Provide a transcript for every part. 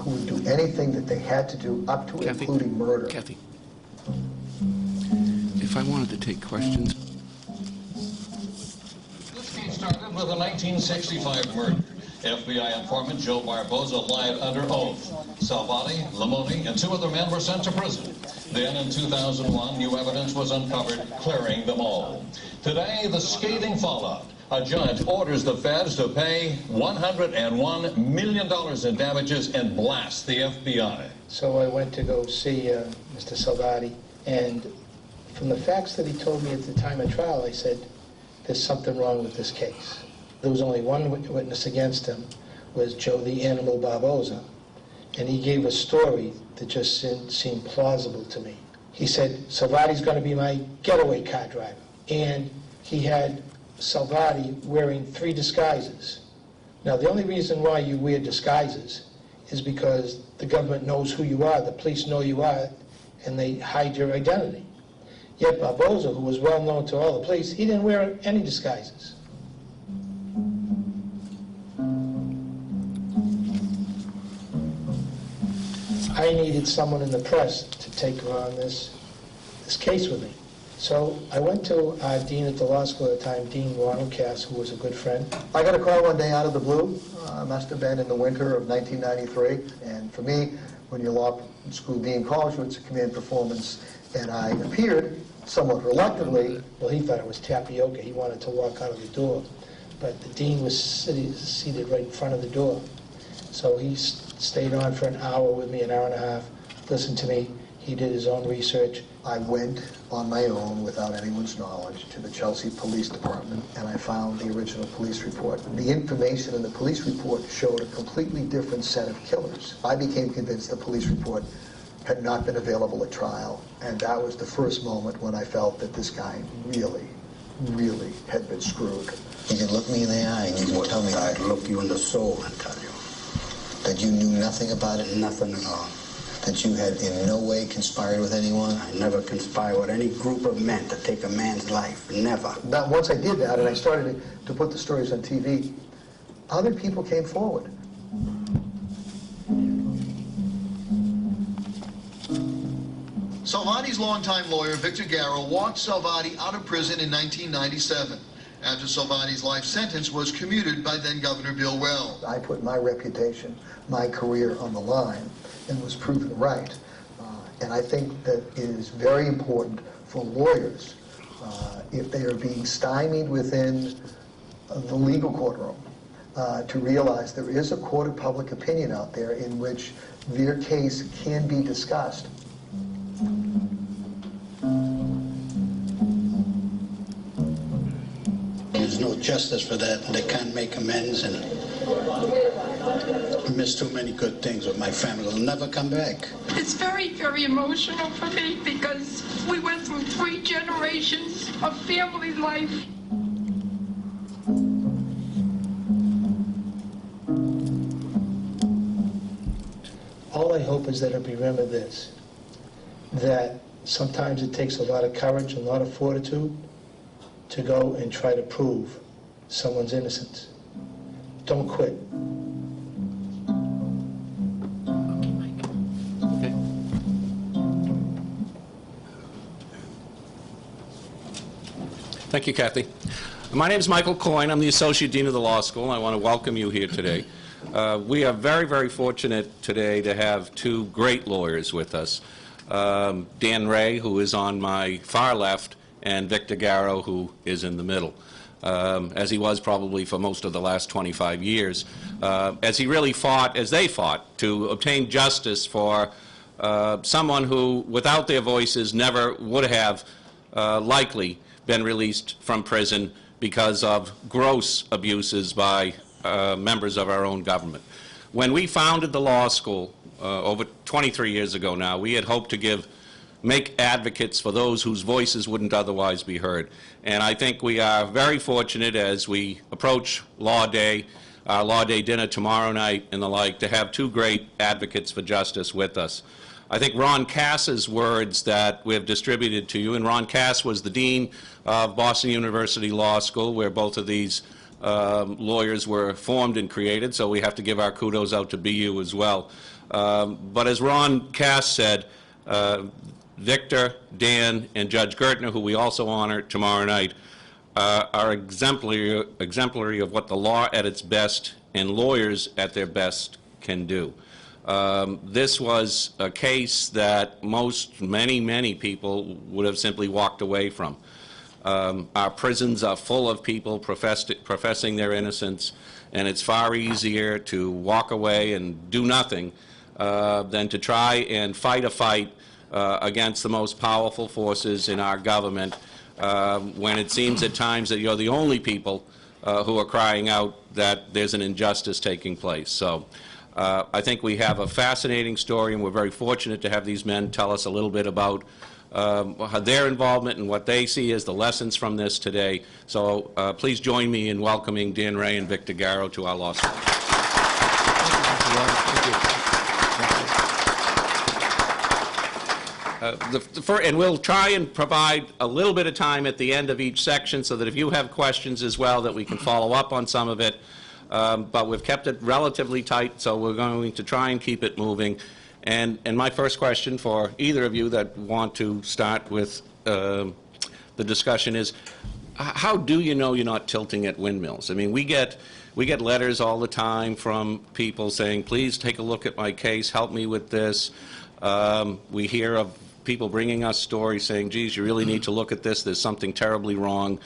who would do anything that they had to do, up to Kathy, including murder. Kathy, if I wanted to take questions. This case started with a 1965 murder. FBI informant Joe Barboza lied under oath. Salvati, Lamoni, and 2 other men were sent to prison. Then in 2001, new evidence was uncovered, clearing them all. Today, the scathing fallout. A judge orders the feds to pay $101 million in damages and blast the FBI. So I went to go see Mr. Salvati, and from the facts that he told me at the time of trial, I said, there's something wrong with this case. There was only one witness against him, was Joe the Animal Barboza, and he gave a story that just seemed plausible to me. He said, Salvati's going to be my getaway car driver. And he had Salvati wearing 3 disguises. Now, the only reason why you wear disguises is because the government knows who you are, the police know you are, and they hide your identity. Yet Barboza, who was well known to all the police, he didn't wear any disguises. I needed someone in the press to take on this case with me. So I went to our dean at the law school at the time, Dean Ronald Cass, who was a good friend. I got a call one day out of the blue. Must have been in the winter of 1993. And for me, when your law school dean calls you, it's a command performance. And I appeared somewhat reluctantly. Well, he thought it was tapioca. He wanted to walk out of the door. But the dean was seated right in front of the door. So he stayed on for an hour with me, an hour and a half, listened to me. He did his own research. I went on my own, without anyone's knowledge, to the Chelsea Police Department, and I found the original police report. The information in the police report showed a completely different set of killers. I became convinced the police report had not been available at trial, and that was the first moment when I felt that this guy really, really had been screwed. You can look me in the eye and you can tell me. I'd look you in the soul and tell you. That you knew nothing about it? Nothing at all. That you had in no way conspired with anyone? I never conspired with any group of men to take a man's life. Never. Now, once I did that and I started to put the stories on TV, other people came forward. Salvati's longtime lawyer, Victor Garo, walked Salvati out of prison in 1997. After Salvati's life sentence was commuted by then-Governor Bill Weld. I put my reputation, my career on the line, and was proven right. And I think that it is very important for lawyers, if they are being stymied within the legal courtroom, to realize there is a court of public opinion out there in which their case can be discussed. There's no justice for that, and they can't make amends, and I miss too many good things with my family. They'll never come back. It's very, very emotional for me because we went through 3 generations of family life. All I hope is that it'll be remembered this, that sometimes it takes a lot of courage and a lot of fortitude to go and try to prove someone's innocence. Don't quit. Okay. Thank you, Kathy. My name is Michael Coyne. I'm the Associate Dean of the Law School. I want to welcome you here today. We are very, very fortunate today to have 2 great lawyers with us. Dan Ray, who is on my far left, and Victor Garo, who is in the middle, as he was probably for most of the last 25 years, as he really fought, as they fought, to obtain justice for someone who, without their voices, never would have likely been released from prison because of gross abuses by members of our own government. When we founded the law school over 23 years ago now, we had hoped to make advocates for those whose voices wouldn't otherwise be heard. And I think we are very fortunate as we approach Law Day, our Law Day dinner tomorrow night and the like, to have 2 great advocates for justice with us. I think Ron Cass's words that we have distributed to you, and Ron Cass was the Dean of Boston University Law School, where both of these lawyers were formed and created, so we have to give our kudos out to BU as well. But as Ron Cass said, Victor, Dan, and Judge Gertner, who we also honor tomorrow night, are exemplary of what the law at its best and lawyers at their best can do. This was a case that many people would have simply walked away from. Our prisons are full of people professing their innocence, and it's far easier to walk away and do nothing than to try and fight a fight against the most powerful forces in our government when it seems at times that you're the only people who are crying out that there's an injustice taking place. So I think we have a fascinating story, and we're very fortunate to have these men tell us a little bit about their involvement and what they see as the lessons from this today. So please join me in welcoming Dan Ray and Victor Garo to our law school. And we'll try and provide a little bit of time at the end of each section so that if you have questions as well, that we can follow up on some of it. But we've kept it relatively tight, so we're going to try and keep it moving. And my first question for either of you that want to start with the discussion is, how do you know you're not tilting at windmills? I mean, we get letters all the time from people saying, please take a look at my case, help me with this. We hear of people bringing us stories saying, geez, you really need to look at this, there's something terribly wrong.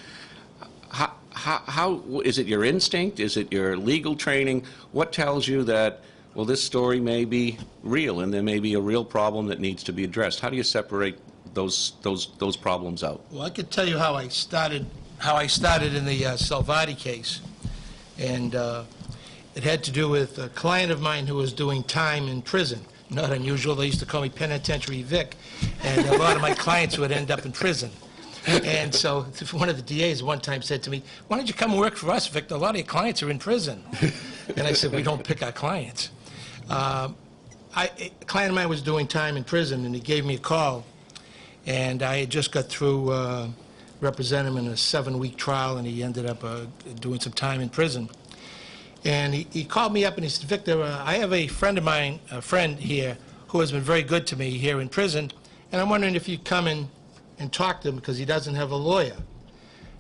How is it your instinct? Is it your legal training? What tells you that, well, this story may be real and there may be a real problem that needs to be addressed? How do you separate those problems out? Well, I could tell you how I started in the Salvati case, and it had to do with a client of mine who was doing time in prison. Not unusual. They used to call me Penitentiary Vic, and a lot of my clients would end up in prison. And so one of the DAs one time said to me, why don't you come and work for us, Victor? A lot of your clients are in prison. And I said, we don't pick our clients. A client of mine was doing time in prison, and he gave me a call. And I had just got through representing him in a 7-week trial, and he ended up doing some time in prison. And he called me up and he said, Victor, I have a friend of mine, a friend here, who has been very good to me here in prison, and I'm wondering if you'd come in and talk to him because he doesn't have a lawyer.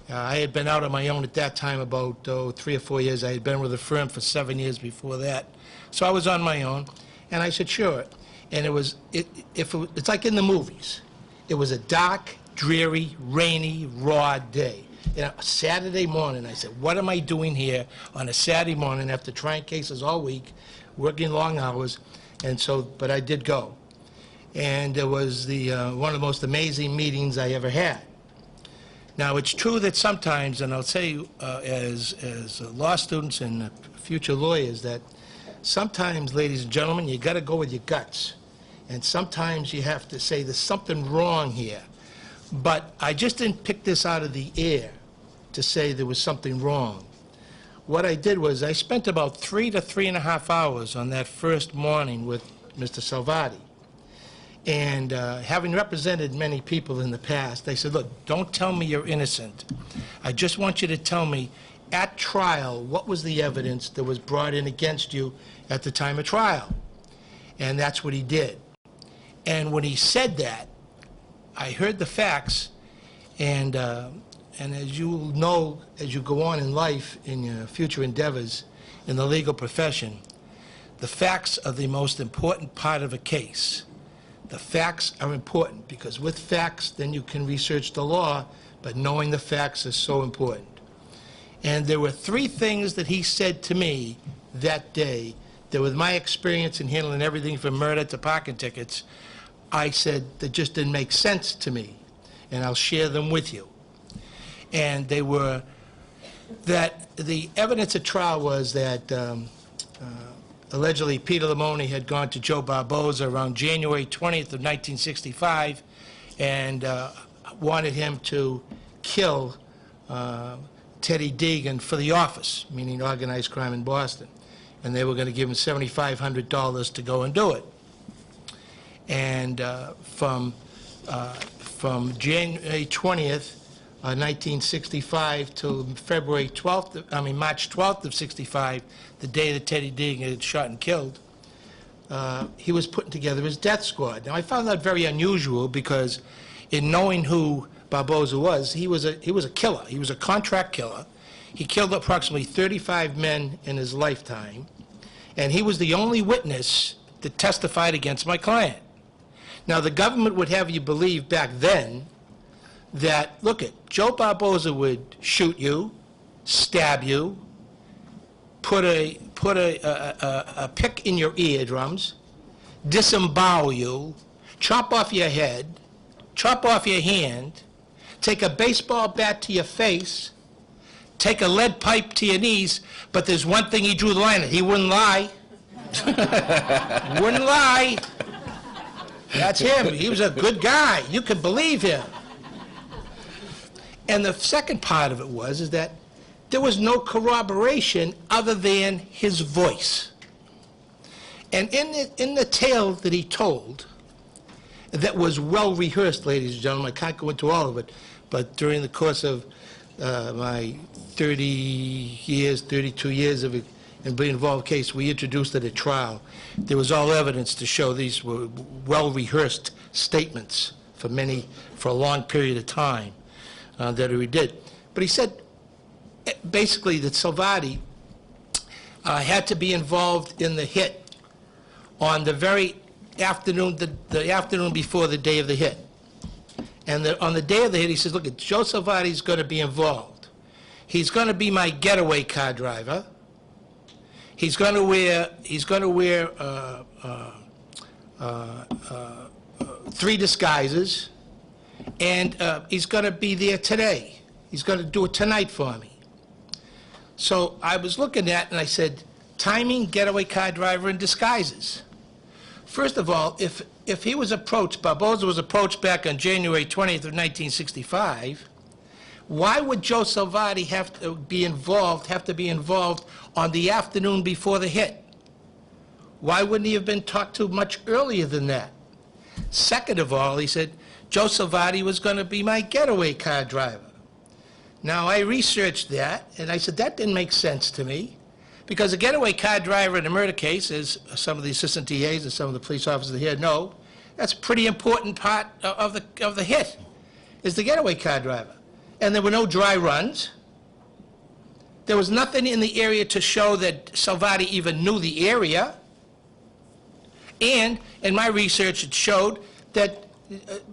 I had been out on my own at that time about 3 or 4 years. I had been with a firm for 7 years before that. So I was on my own, and I said, sure. And it's like in the movies. It was a dark, dreary, rainy, raw day. Saturday morning, I said, what am I doing here on a Saturday morning after trying cases all week, working long hours? And so, but I did go. And it was one of the most amazing meetings I ever had. Now, it's true that sometimes, and I'll say as law students and future lawyers, that sometimes, ladies and gentlemen, you got to go with your guts. And sometimes you have to say there's something wrong here. But I just didn't pick this out of the air to say there was something wrong. What I did was I spent about 3 to 3.5 hours on that first morning with Mr. Salvati. And having represented many people in the past, they said, look, don't tell me you're innocent. I just want you to tell me at trial what was the evidence that was brought in against you at the time of trial. And that's what he did. And when he said that, I heard the facts, and as you know, as you go on in life, in your future endeavors, in the legal profession, the facts are the most important part of a case. The facts are important, because with facts, then you can research the law, but knowing the facts is so important. And there were 3 things that he said to me that day that, with my experience in handling everything from murder to parking tickets, I said that just didn't make sense to me, and I'll share them with you. And they were that the evidence at trial was that allegedly Peter Lamoni had gone to Joe Barboza around January 20th of 1965 and wanted him to kill Teddy Deegan for the office, meaning organized crime in Boston. And they were going to give him $7,500 to go and do it. And from January 20th, 1965 till March 12th of 65, the day that Teddy Deegan had shot and killed, he was putting together his death squad. Now, I found that very unusual because in knowing who Barboza was, he was a killer. He was a contract killer. He killed approximately 35 men in his lifetime, and he was the only witness that testified against my client. Now, the government would have you believe back then that, look, Joe Barboza would shoot you, stab you, put a pick in your eardrums, disembowel you, chop off your head, chop off your hand, take a baseball bat to your face, take a lead pipe to your knees, but there's one thing he drew the line at. He wouldn't lie. Wouldn't lie. That's him. He was a good guy. You could believe him. And the second part of it is that there was no corroboration other than his voice. And in the tale that he told, that was well rehearsed, ladies and gentlemen, I can't go into all of it, but during the course of my 32 years of being involved in the case, we introduced it at trial. There was all evidence to show these were well rehearsed statements for a long period of time that he did. But he said basically that Salvati had to be involved in the hit on the very afternoon, the afternoon before the day of the hit. And on the day of the hit, he says, look, Joe Salvati's going to be involved. He's going to be my getaway car driver. He's going to wear 3 disguises, and he's going to be there today. He's going to do it tonight for me. So I was looking at, and I said, timing, getaway car driver, and disguises. First of all, if he was approached, Barboza was approached back on January 20th of 1965, why would Joe Salvati have to be involved on the afternoon before the hit? Why wouldn't he have been talked to much earlier than that? Second of all, he said, Joe Salvati was going to be my getaway car driver. Now, I researched that, and I said, that didn't make sense to me, because a getaway car driver in a murder case, as some of the assistant DAs and some of the police officers here know, that's a pretty important part of the hit, is the getaway car driver. And there were no dry runs. There was nothing in the area to show that Salvati even knew the area. And in my research, it showed that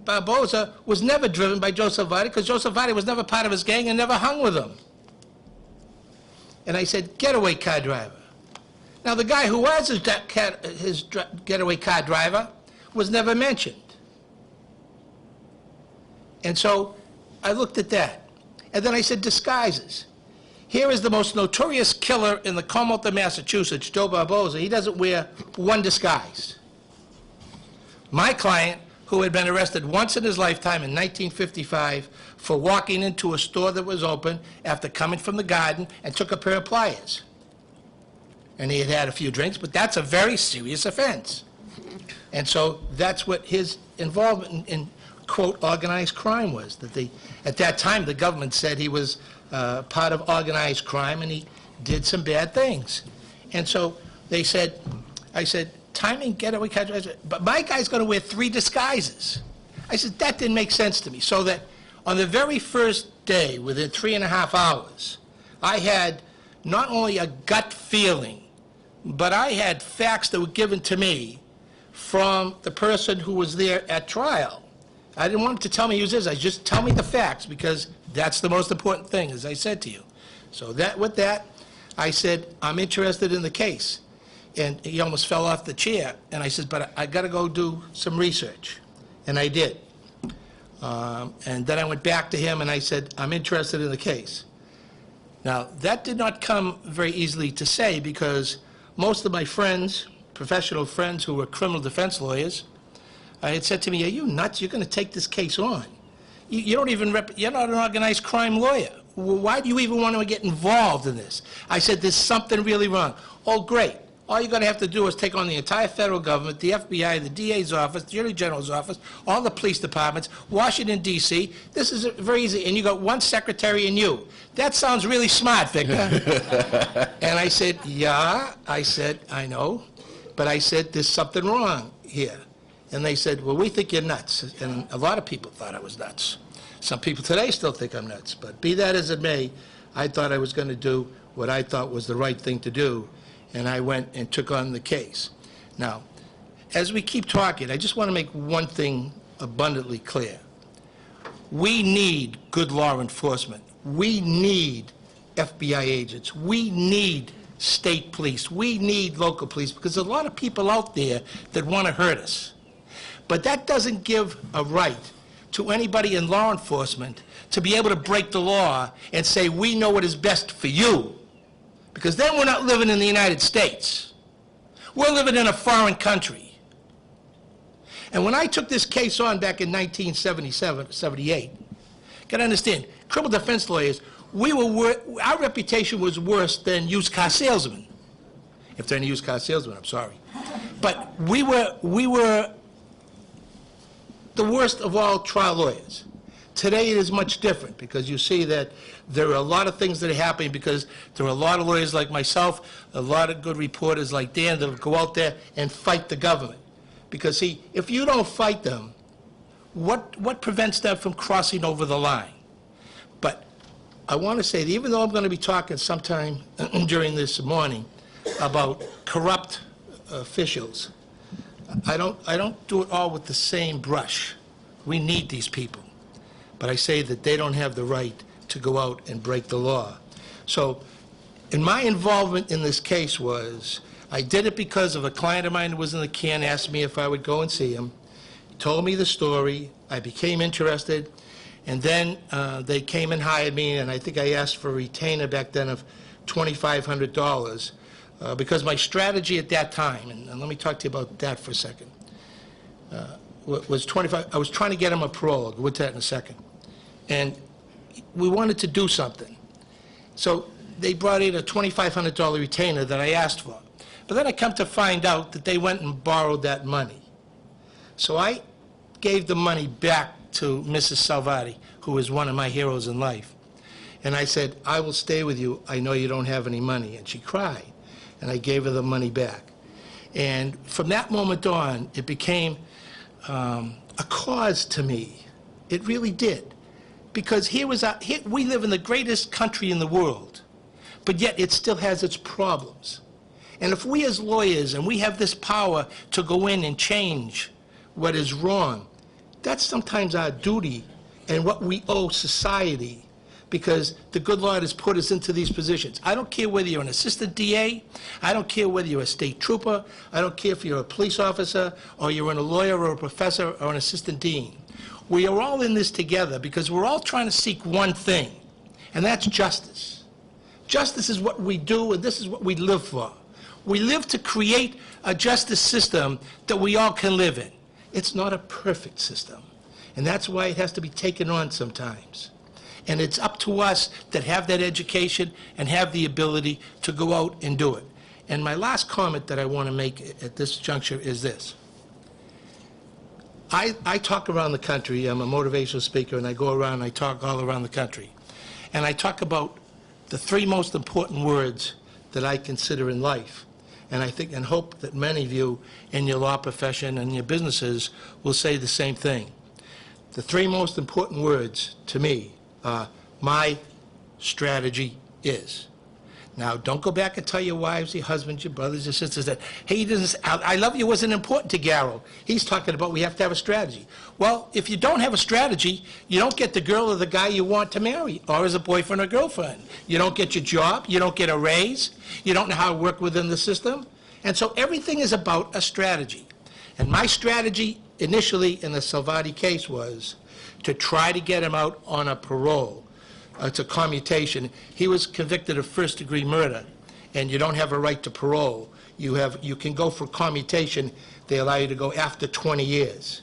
Barboza was never driven by Joe Salvati, because Joe Salvati was never part of his gang and never hung with him. And I said, getaway car driver. Now, the guy who was his getaway car driver was never mentioned. And so I looked at that. And then I said, disguises. Here is the most notorious killer in the Commonwealth of Massachusetts, Joe Barboza. He doesn't wear one disguise. My client, who had been arrested once in his lifetime in 1955 for walking into a store that was open after coming from the garden and took a pair of pliers. And he had had a few drinks, but that's a very serious offense. And so that's what his involvement in quote, organized crime was. That at that time, the government said he was part of organized crime and he did some bad things. And so they said, I said, timing, getaway car driver, but my guy's going to wear 3 disguises. I said, that didn't make sense to me. So that on the very first day, within 3.5 hours, I had not only a gut feeling, but I had facts that were given to me from the person who was there at trial. I didn't want him to tell me he was this. I just tell me the facts, because that's the most important thing, as I said to you. So with that, I said, I'm interested in the case. And he almost fell off the chair. And I said, but I got to go do some research. And I did. And then I went back to him and I said, I'm interested in the case. Now, that did not come very easily to say, because most of my friends, professional friends who were criminal defense lawyers, had said to me, are you nuts? You're going to take this case on. You don't even you're not an organized crime lawyer. Why do you even want to get involved in this? I said, there's something really wrong. Oh, great. All you're going to have to do is take on the entire federal government, the FBI, the DA's office, the Attorney General's office, all the police departments, Washington, D.C. This is very easy. And you got one secretary and you. That sounds really smart, Victor. And I said, yeah. I said, I know. But I said, there's something wrong here. And they said, well, we think you're nuts. And a lot of people thought I was nuts. Some people today still think I'm nuts. But be that as it may, I thought I was going to do what I thought was the right thing to do, and I went and took on the case. Now, as we keep talking, I just want to make one thing abundantly clear. We need good law enforcement. We need FBI agents. We need state police. We need local police, because there's a lot of people out there that want to hurt us. But that doesn't give a right to anybody in law enforcement to be able to break the law and say, we know what is best for you. Because then we're not living in the United States. We're living in a foreign country. And when I took this case on back in 1977, 78, got to understand, criminal defense lawyers, our reputation was worse than used car salesmen. If there are any used car salesmen, I'm sorry. But we were the worst of all trial lawyers. Today it is much different, because you see that there are a lot of things that are happening, because there are a lot of lawyers like myself, a lot of good reporters like Dan that will go out there and fight the government. Because, see, if you don't fight them, what prevents them from crossing over the line? But I want to say that even though I'm going to be talking sometime during this morning about corrupt officials, I don't do it all with the same brush. We need these people. But I say that they don't have the right to go out and break the law. So, and my involvement in this case was, I did it because of a client of mine who was in the can, asked me if I would go and see him. He told me the story. I became interested. And then they came and hired me, and I think I asked for a retainer back then of $2,500 because my strategy at that time, and let me talk to you about that for a second, was I was trying to get him a parole. I'll go into that in a second. And we wanted to do something. So they brought in a $2,500 retainer that I asked for. But then I come to find out that they went and borrowed that money. So I gave the money back to Mrs. Salvati, who is one of my heroes in life. And I said, I will stay with you. I know you don't have any money. And she cried. And I gave her the money back. And from that moment on, it became a cause to me. It really did. Because we live in the greatest country in the world, but yet it still has its problems. And if we as lawyers, and we have this power to go in and change what is wrong, that's sometimes our duty and what we owe society, because the good Lord has put us into these positions. I don't care whether you're an assistant DA, I don't care whether you're a state trooper, I don't care if you're a police officer, or you're a lawyer or a professor or an assistant dean. We are all in this together because we're all trying to seek one thing, and that's justice. Justice is what we do, and this is what we live for. We live to create a justice system that we all can live in. It's not a perfect system, and that's why it has to be taken on sometimes. And it's up to us that have that education and have the ability to go out and do it. And my last comment that I want to make at this juncture is this. I talk around the country. I'm a motivational speaker, and I go around and I talk all around the country. And I talk about the three most important words that I consider in life. And I think and hope that many of you in your law profession and your businesses will say the same thing. The three most important words to me are, my strategy is. Now, don't go back and tell your wives, your husbands, your brothers, your sisters that, hey, I love you wasn't important to Garo. He's talking about we have to have a strategy. Well, if you don't have a strategy, you don't get the girl or the guy you want to marry, or as a boyfriend or girlfriend. You don't get your job. You don't get a raise. You don't know how to work within the system. And so everything is about a strategy. And my strategy initially in the Salvati case was to try to get him out on a parole. It's a commutation. He was convicted of first-degree murder, and you don't have a right to parole. You can go for commutation. They allow you to go after 20 years.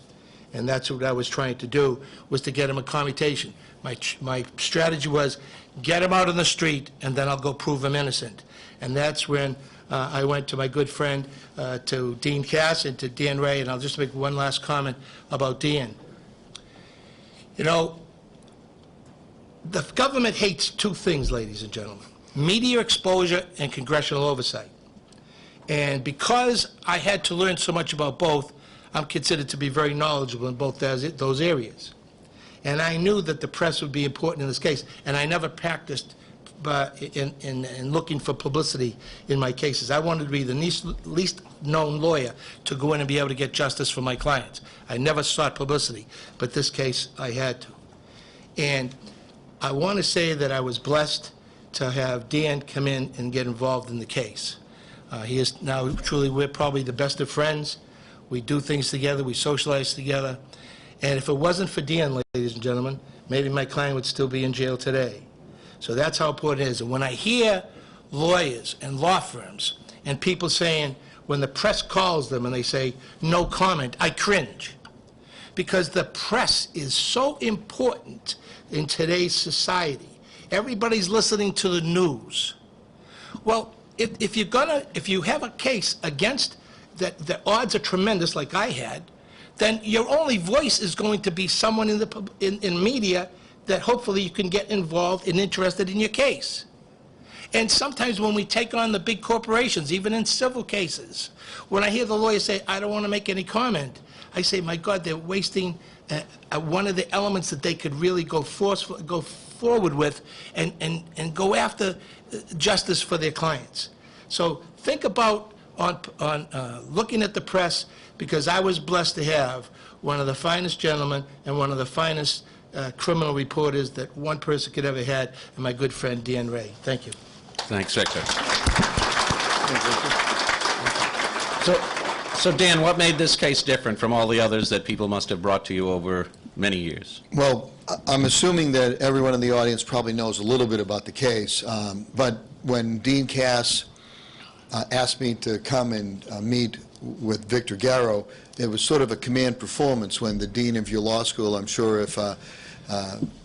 And that's what I was trying to do, was to get him a commutation. My strategy was, get him out on the street, and then I'll go prove him innocent. And that's when I went to my good friend, to Dean Cass and to Dan Ray, and I'll just make one last comment about Dan. You know, the government hates two things, ladies and gentlemen: media exposure and congressional oversight. And because I had to learn so much about both, I'm considered to be very knowledgeable in both those areas. And I knew that the press would be important in this case, and I never practiced in looking for publicity in my cases. I wanted to be the least known lawyer to go in and be able to get justice for my clients. I never sought publicity, but this case I had to. And I want to say that I was blessed to have Dan come in and get involved in the case. He is now truly, we're probably the best of friends. We do things together, we socialize together. And if it wasn't for Dan, ladies and gentlemen, maybe my client would still be in jail today. So that's how important it is. And when I hear lawyers and law firms and people saying, when the press calls them and they say, no comment, I cringe. Because the press is so important in today's society. Everybody's listening to the news. Well, if you have a case against that, the odds are tremendous, like I had, then your only voice is going to be someone in media that hopefully you can get involved and interested in your case. And sometimes when we take on the big corporations, even in civil cases, when I hear the lawyer say, I don't want to make any comment, I say, my God, they're wasting one of the elements that they could really go forward with and go after justice for their clients. So think about on looking at the press, because I was blessed to have one of the finest gentlemen and one of the finest criminal reporters that one person could ever had, and my good friend Dan Ray. Thank you. Thanks, Victor. So Dan, what made this case different from all the others that people must have brought to you over many years? Well, I'm assuming that everyone in the audience probably knows a little bit about the case, but when Dean Cass asked me to come and meet with Victor Garo, it was sort of a command performance when the dean of your law school, I'm sure if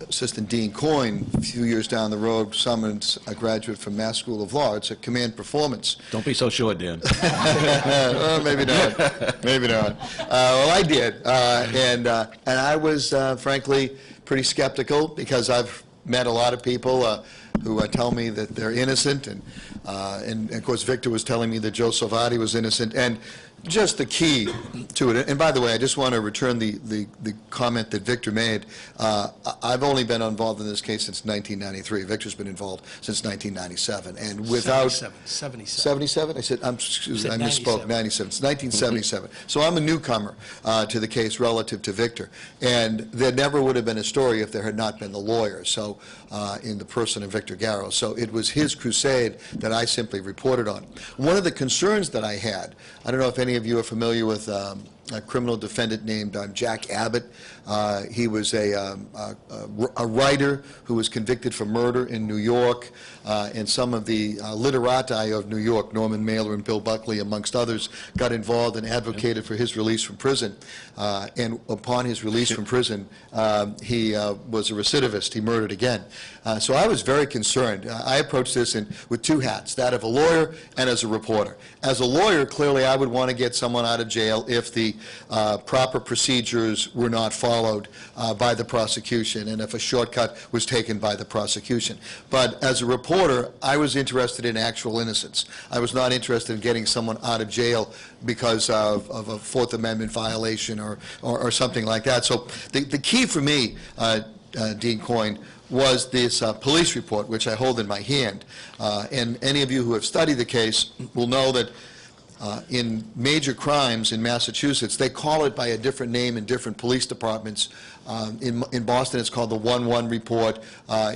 Assistant Dean Coyne, a few years down the road, summons a graduate from Mass School of Law. It's a command performance. Don't be so sure, Dan. Well, maybe not. Maybe not. Well, I did. And I was, frankly, pretty skeptical because I've met a lot of people who tell me that they're innocent. And, of course, Victor was telling me that Joe Salvati was innocent. And just the key to it, and by the way, I just want to return the comment that Victor made. I've only been involved in this case since 1993. Victor's been involved since 1997, and without 77. I said I misspoke. 97. It's 1977. So I'm a newcomer to the case relative to Victor, and there never would have been a story if there had not been the lawyer. So in the person of Victor Garo. So it was his crusade that I simply reported on. One of the concerns that I had, I don't know if any of you are familiar with a criminal defendant named Jack Abbott. He was a writer who was convicted for murder in New York, and some of the literati of New York, Norman Mailer and Bill Buckley, amongst others, got involved and advocated for his release from prison. And upon his release from prison, he was a recidivist. He murdered again. So I was very concerned. I approached this with two hats, that of a lawyer and as a reporter. As a lawyer, clearly I would want to get someone out of jail if the proper procedures were not followed by the prosecution and if a shortcut was taken by the prosecution. But as a reporter, I was interested in actual innocence. I was not interested in getting someone out of jail because of a Fourth Amendment violation or something like that. So the key for me, Dean Coyne, was this police report, which I hold in my hand. And any of you who have studied the case will know that in major crimes in Massachusetts, they call it by a different name in different police departments. In Boston, it's called the 1-1 report.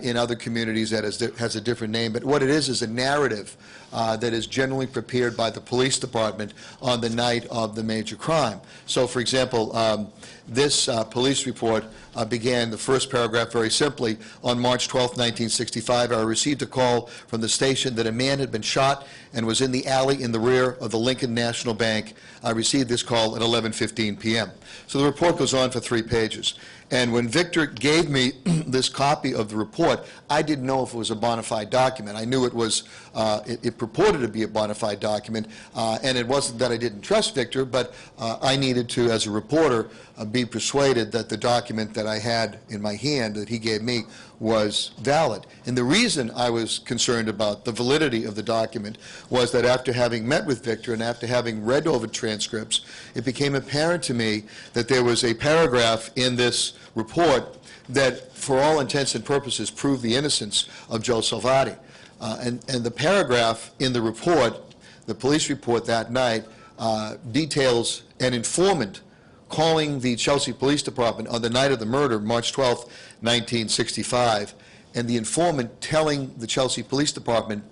In other communities, that has a different name. But what it is a narrative that is generally prepared by the police department on the night of the major crime. So, for example, this police report began the first paragraph very simply. On March 12, 1965, I received a call from the station that a man had been shot and was in the alley in the rear of the Lincoln National Bank. I received this call at 11:15 p.m. So the report goes on for 3 pages. And when Victor gave me this copy of the report, I didn't know if it was a bona fide document. I knew it was, it purported to be a bona fide document, and it wasn't that I didn't trust Victor, but I needed to, as a reporter, be persuaded that the document that I had in my hand that he gave me was valid. And the reason I was concerned about the validity of the document was that after having met with Victor and after having read over transcripts, it became apparent to me that there was a paragraph in this report that, for all intents and purposes, proved the innocence of Joe Salvati. And the paragraph in the report, the police report that night, details an informant calling the Chelsea Police Department on the night of the murder, March 12, 1965, and the informant telling the Chelsea Police Department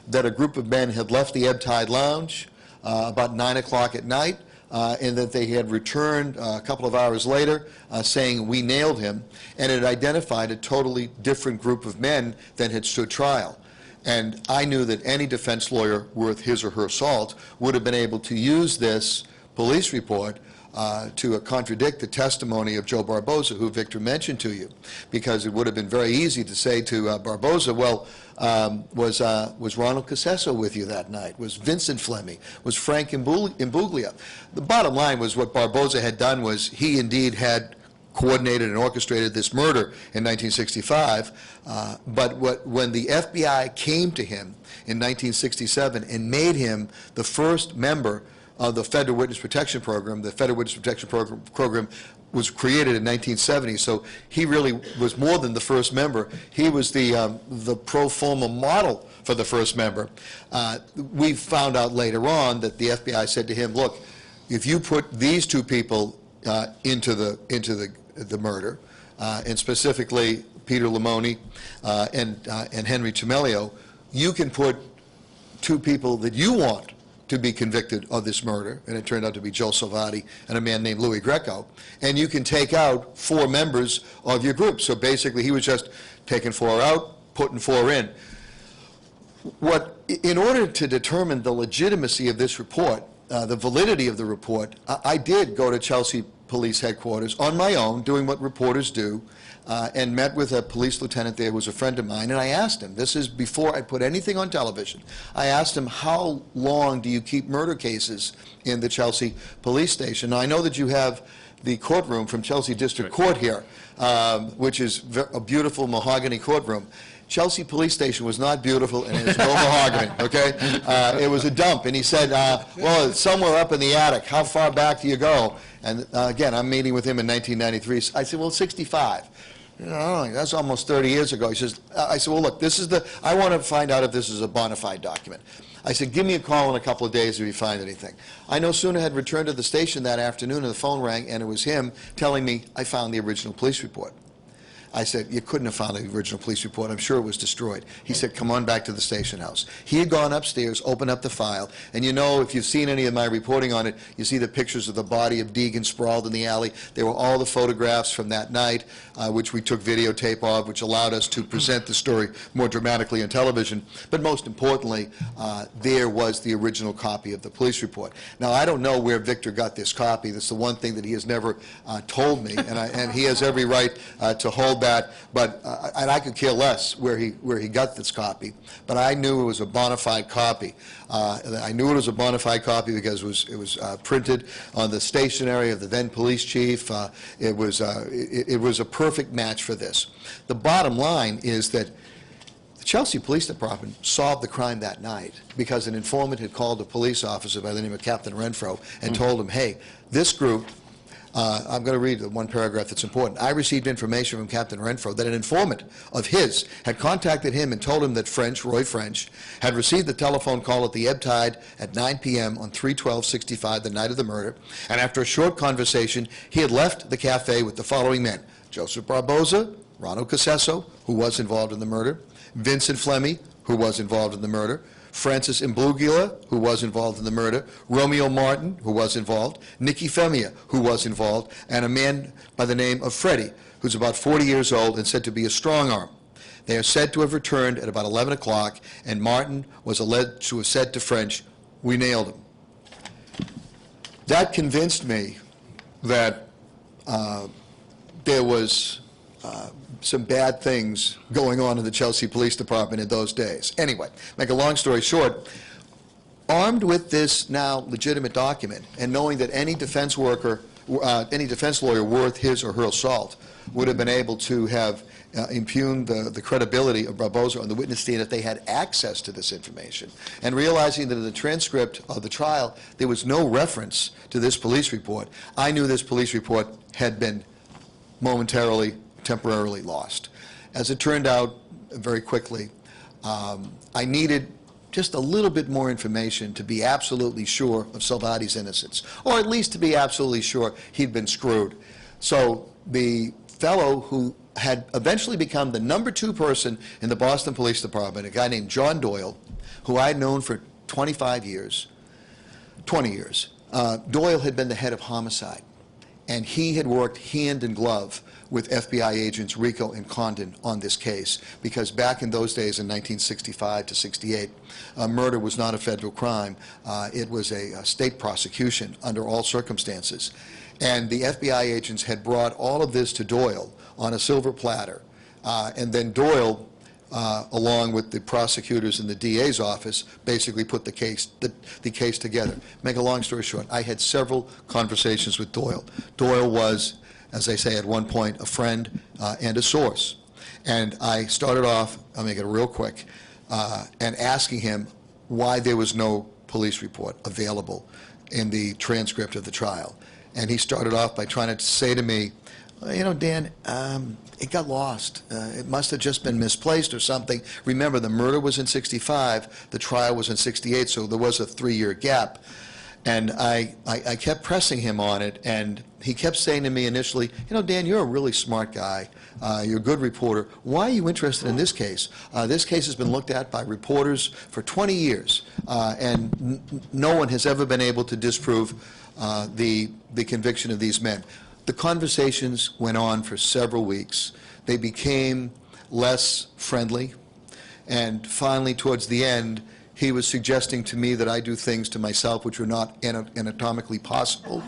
that a group of men had left the Ebb Tide Lounge about 9 o'clock at night, and that they had returned a couple of hours later saying, "We nailed him," and it identified a totally different group of men than had stood trial. And I knew that any defense lawyer worth his or her salt would have been able to use this police report to contradict the testimony of Joe Barboza, who Victor mentioned to you, because it would have been very easy to say to Barboza, well, was Ronald Casesso with you that night? Was Vincent Fleming? Was Frank Imbuglia? The bottom line was what Barboza had done was he indeed had coordinated and orchestrated this murder in 1965, but when the FBI came to him in 1967 and made him the first member of the Federal Witness Protection Program. The Federal Witness Protection Program was created in 1970, so he really was more than the first member. He was the pro forma model for the first member. We found out later on that the FBI said to him, look, if you put these two people into the murder, and specifically Peter Lamoni and Henry Cimelio, you can put two people that you want to be convicted of this murder, and it turned out to be Joe Salvati and a man named Louis Greco, and you can take out 4 members of your group. So basically he was just taking 4 out, putting 4 in. In order to determine the legitimacy of this report, the validity of the report, I did go to Chelsea Police Headquarters on my own, doing what reporters do, and met with a police lieutenant there who was a friend of mine, and I asked him, this is before I put anything on television, I asked him, how long do you keep murder cases in the Chelsea Police Station? Now, I know that you have the courtroom from Chelsea District Court here, which is a beautiful mahogany courtroom. Chelsea Police Station was not beautiful, and it's no mahogany, okay? It was a dump, and he said, well, it's somewhere up in the attic. How far back do you go? And again, I'm meeting with him in 1993. I said, well, 65. You know, that's almost 30 years ago. He says, I said, well, look, I want to find out if this is a bona fide document. I said, give me a call in a couple of days if you find anything. I no sooner had returned to the station that afternoon, and the phone rang, and it was him telling me, I found the original police report. I said, you couldn't have found the original police report. I'm sure it was destroyed. He said, come on back to the station house. He had gone upstairs, opened up the file, and you know, if you've seen any of my reporting on it, you see the pictures of the body of Deegan sprawled in the alley. There were all the photographs from that night, which we took videotape of, which allowed us to present the story more dramatically on television. But most importantly, there was the original copy of the police report. Now, I don't know where Victor got this copy. That's the one thing that he has never told me, and he has every right to hold that, but and I could care less where he got this copy, but I knew it was a bona fide copy. I knew it was a bona fide copy because it was printed on the stationery of the then police chief. It was a perfect match for this. The bottom line is that the Chelsea Police Department solved the crime that night because an informant had called a police officer by the name of Captain Renfro and told him, hey, this group, I'm going to read the one paragraph that's important. I received information from Captain Renfro that an informant of his had contacted him and told him that Roy French, had received the telephone call at the Ebb Tide at 9 p.m. on 3/12/65, the night of the murder, and after a short conversation, he had left the cafe with the following men: Joseph Barboza, Ronald Casesso, who was involved in the murder, Vincent Fleming, who was involved in the murder, Francis Imbuglia, who was involved in the murder, Romeo Martin, who was involved, Nicky Femia, who was involved, and a man by the name of Freddie, who's about 40 years old and said to be a strong arm. They are said to have returned at about 11 o'clock, and Martin was alleged to have said to French, we nailed him. That convinced me that there was some bad things going on in the Chelsea Police Department in those days. Anyway, make a long story short, armed with this now legitimate document and knowing that any defense lawyer worth his or her salt would have been able to have impugned the credibility of Barboza on the witness stand if they had access to this information, and realizing that in the transcript of the trial there was no reference to this police report, I knew this police report had been temporarily lost. As it turned out very quickly, I needed just a little bit more information to be absolutely sure of Salvati's innocence, or at least to be absolutely sure he'd been screwed. So the fellow who had eventually become the #2 person in the Boston Police Department, a guy named John Doyle, who I had known for 20 years. Doyle had been the head of homicide, and he had worked hand in glove with FBI agents Rico and Condon on this case, because back in those days in 1965 to 68, murder was not a federal crime. It was a state prosecution under all circumstances. And the FBI agents had brought all of this to Doyle on a silver platter. And then Doyle, along with the prosecutors in the DA's office, basically put the case together. Make a long story short, I had several conversations with Doyle. Doyle was, as I say at one point, a friend and a source. And I started off, I'll make it real quick, and asking him why there was no police report available in the transcript of the trial. And he started off by trying to say to me, you know, Dan, it got lost. It must have just been misplaced or something. Remember, the murder was in 65, the trial was in 68, so there was a 3-year gap. And I kept pressing him on it, and he kept saying to me initially, you know, Dan, you're a really smart guy. You're a good reporter. Why are you interested in this case? This case has been looked at by reporters for 20 years, and no one has ever been able to disprove the conviction of these men. The conversations went on for several weeks. They became less friendly, and finally, towards the end, he was suggesting to me that I do things to myself which were not anatomically possible.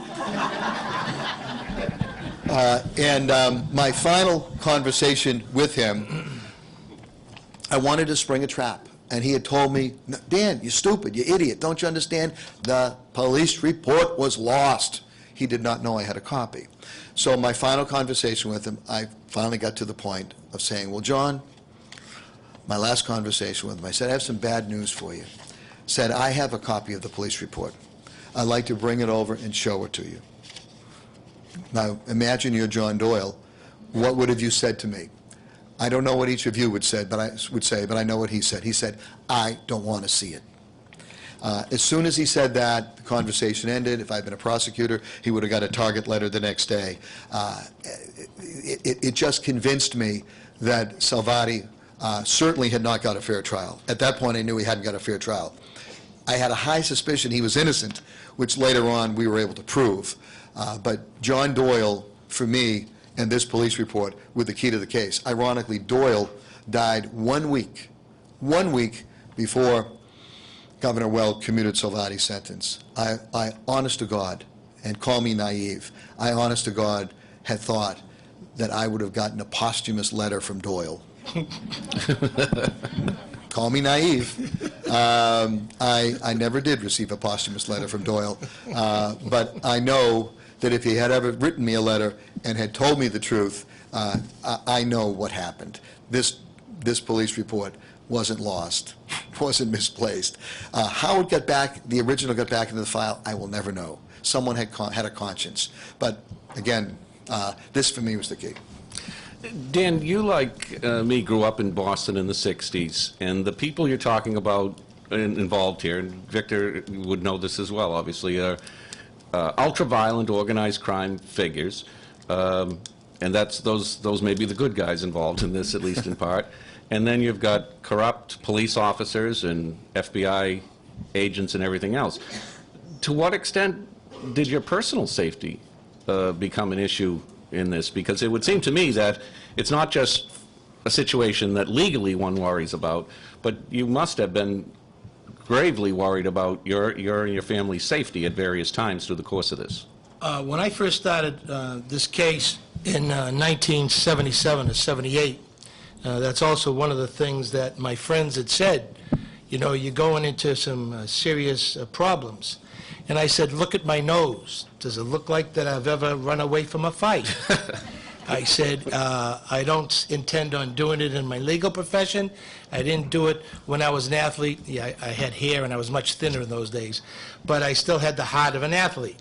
My final conversation with him, I wanted to spring a trap. And he had told me, Dan, you stupid, you idiot, don't you understand? The police report was lost. He did not know I had a copy. So my final conversation with him, I finally got to the point of saying, well, John, my last conversation with him, I said, I have some bad news for you. Said, I have a copy of the police report. I'd like to bring it over and show it to you. Now, imagine you're John Doyle. What would have you said to me? I don't know what each of you would say, but I know what he said. He said, I don't want to see it. As soon as he said that, the conversation ended. If I'd been a prosecutor, he would have got a target letter the next day. It just convinced me that Salvati certainly had not got a fair trial. At that point, I knew he hadn't got a fair trial. I had a high suspicion he was innocent, which later on we were able to prove. But John Doyle, for me, and this police report were the key to the case. Ironically, Doyle died 1 week before Governor Weld commuted Salvati's sentence. I honest to God, and call me naive, I honest to God had thought that I would have gotten a posthumous letter from Doyle. Call me naive. I never did receive a posthumous letter from Doyle, but I know that if he had ever written me a letter and had told me the truth, I know what happened. This police report wasn't lost, wasn't misplaced. How it got back, the original got back into the file, I will never know. Someone had a conscience. But again, this for me was the key. Dan, you, like me, grew up in Boston in the 60s, and the people you're talking about involved here, and Victor would know this as well, obviously, are ultra-violent organized crime figures, and those may be the good guys involved in this, at least in part. And then you've got corrupt police officers and FBI agents and everything else. To what extent did your personal safety become an issue in this? Because it would seem to me that it's not just a situation that legally one worries about, but you must have been gravely worried about your and your family's safety at various times through the course of this. When I first started this case in 1977 or 78, that's also one of the things that my friends had said. You know, you're going into some serious problems. And I said, look at my nose. Does it look like that I've ever run away from a fight? I said, I don't intend on doing it in my legal profession. I didn't do it when I was an athlete. Yeah, I had hair and I was much thinner in those days. But I still had the heart of an athlete.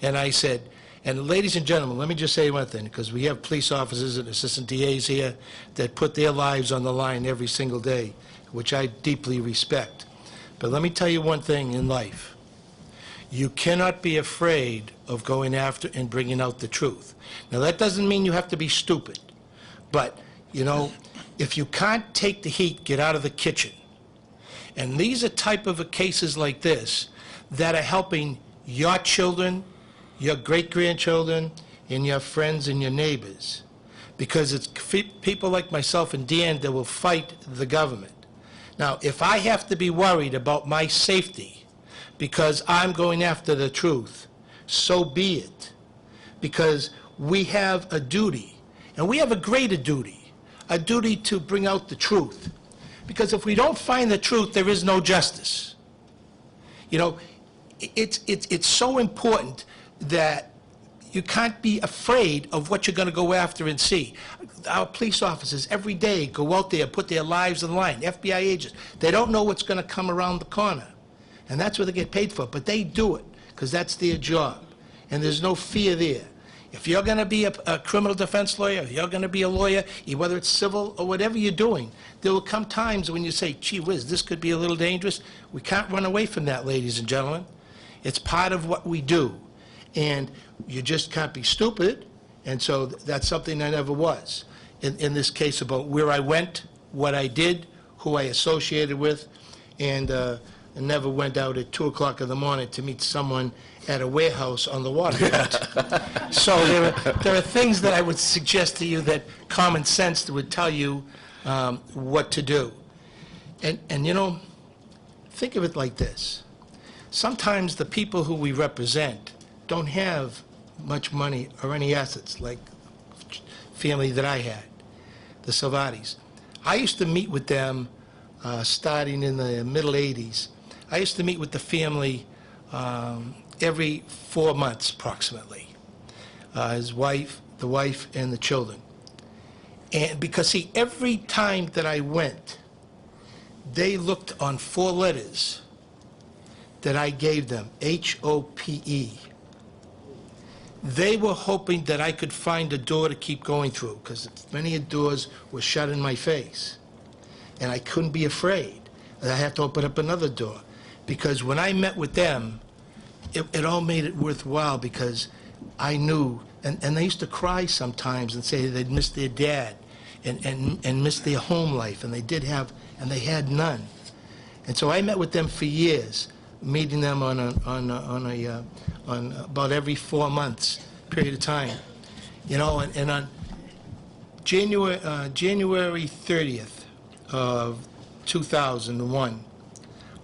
And I said, and ladies and gentlemen, let me just say one thing, because we have police officers and assistant DAs here that put their lives on the line every single day, which I deeply respect. But let me tell you one thing in life. You cannot be afraid of going after and bringing out the truth. Now, that doesn't mean you have to be stupid. But, you know, if you can't take the heat, get out of the kitchen. And these are type of cases like this that are helping your children, your great-grandchildren, and your friends and your neighbors. Because it's people like myself and Dan that will fight the government. Now, if I have to be worried about my safety because I'm going after the truth, so be it. Because we have a duty, and we have a greater duty, a duty to bring out the truth. Because if we don't find the truth, there is no justice. You know, it's so important that you can't be afraid of what you're going to go after and see. Our police officers every day go out there, put their lives on the line. FBI agents, they don't know what's going to come around the corner. And that's what they get paid for. But they do it because that's their job. And there's no fear there. If you're going to be a criminal defense lawyer, if you're going to be a lawyer, whether it's civil or whatever you're doing, there will come times when you say, gee whiz, this could be a little dangerous. We can't run away from that, ladies and gentlemen. It's part of what we do. And you just can't be stupid. And so that's something I never was. In this case about where I went, what I did, who I associated with, and never went out at 2 o'clock in the morning to meet someone at a warehouse on the waterfront. So there are things that I would suggest to you that common sense would tell you what to do. And you know, think of it like this. Sometimes the people who we represent don't have much money or any assets, like family that I had, the Salvatis. I used to meet with them starting in the middle 80s. I used to meet with the family every 4 months, approximately. His wife, the wife, and the children. And because, see, every time that I went, they looked on 4 letters that I gave them, HOPE. They were hoping that I could find a door to keep going through, because many doors were shut in my face. And I couldn't be afraid. I had to open up another door. Because when I met with them, it all made it worthwhile, because I knew, and they used to cry sometimes and say they'd missed their dad and missed their home life, and they did have, and they had none. And so I met with them for years, meeting them on about every 4 months period of time, you know. And on January 30th of 2001,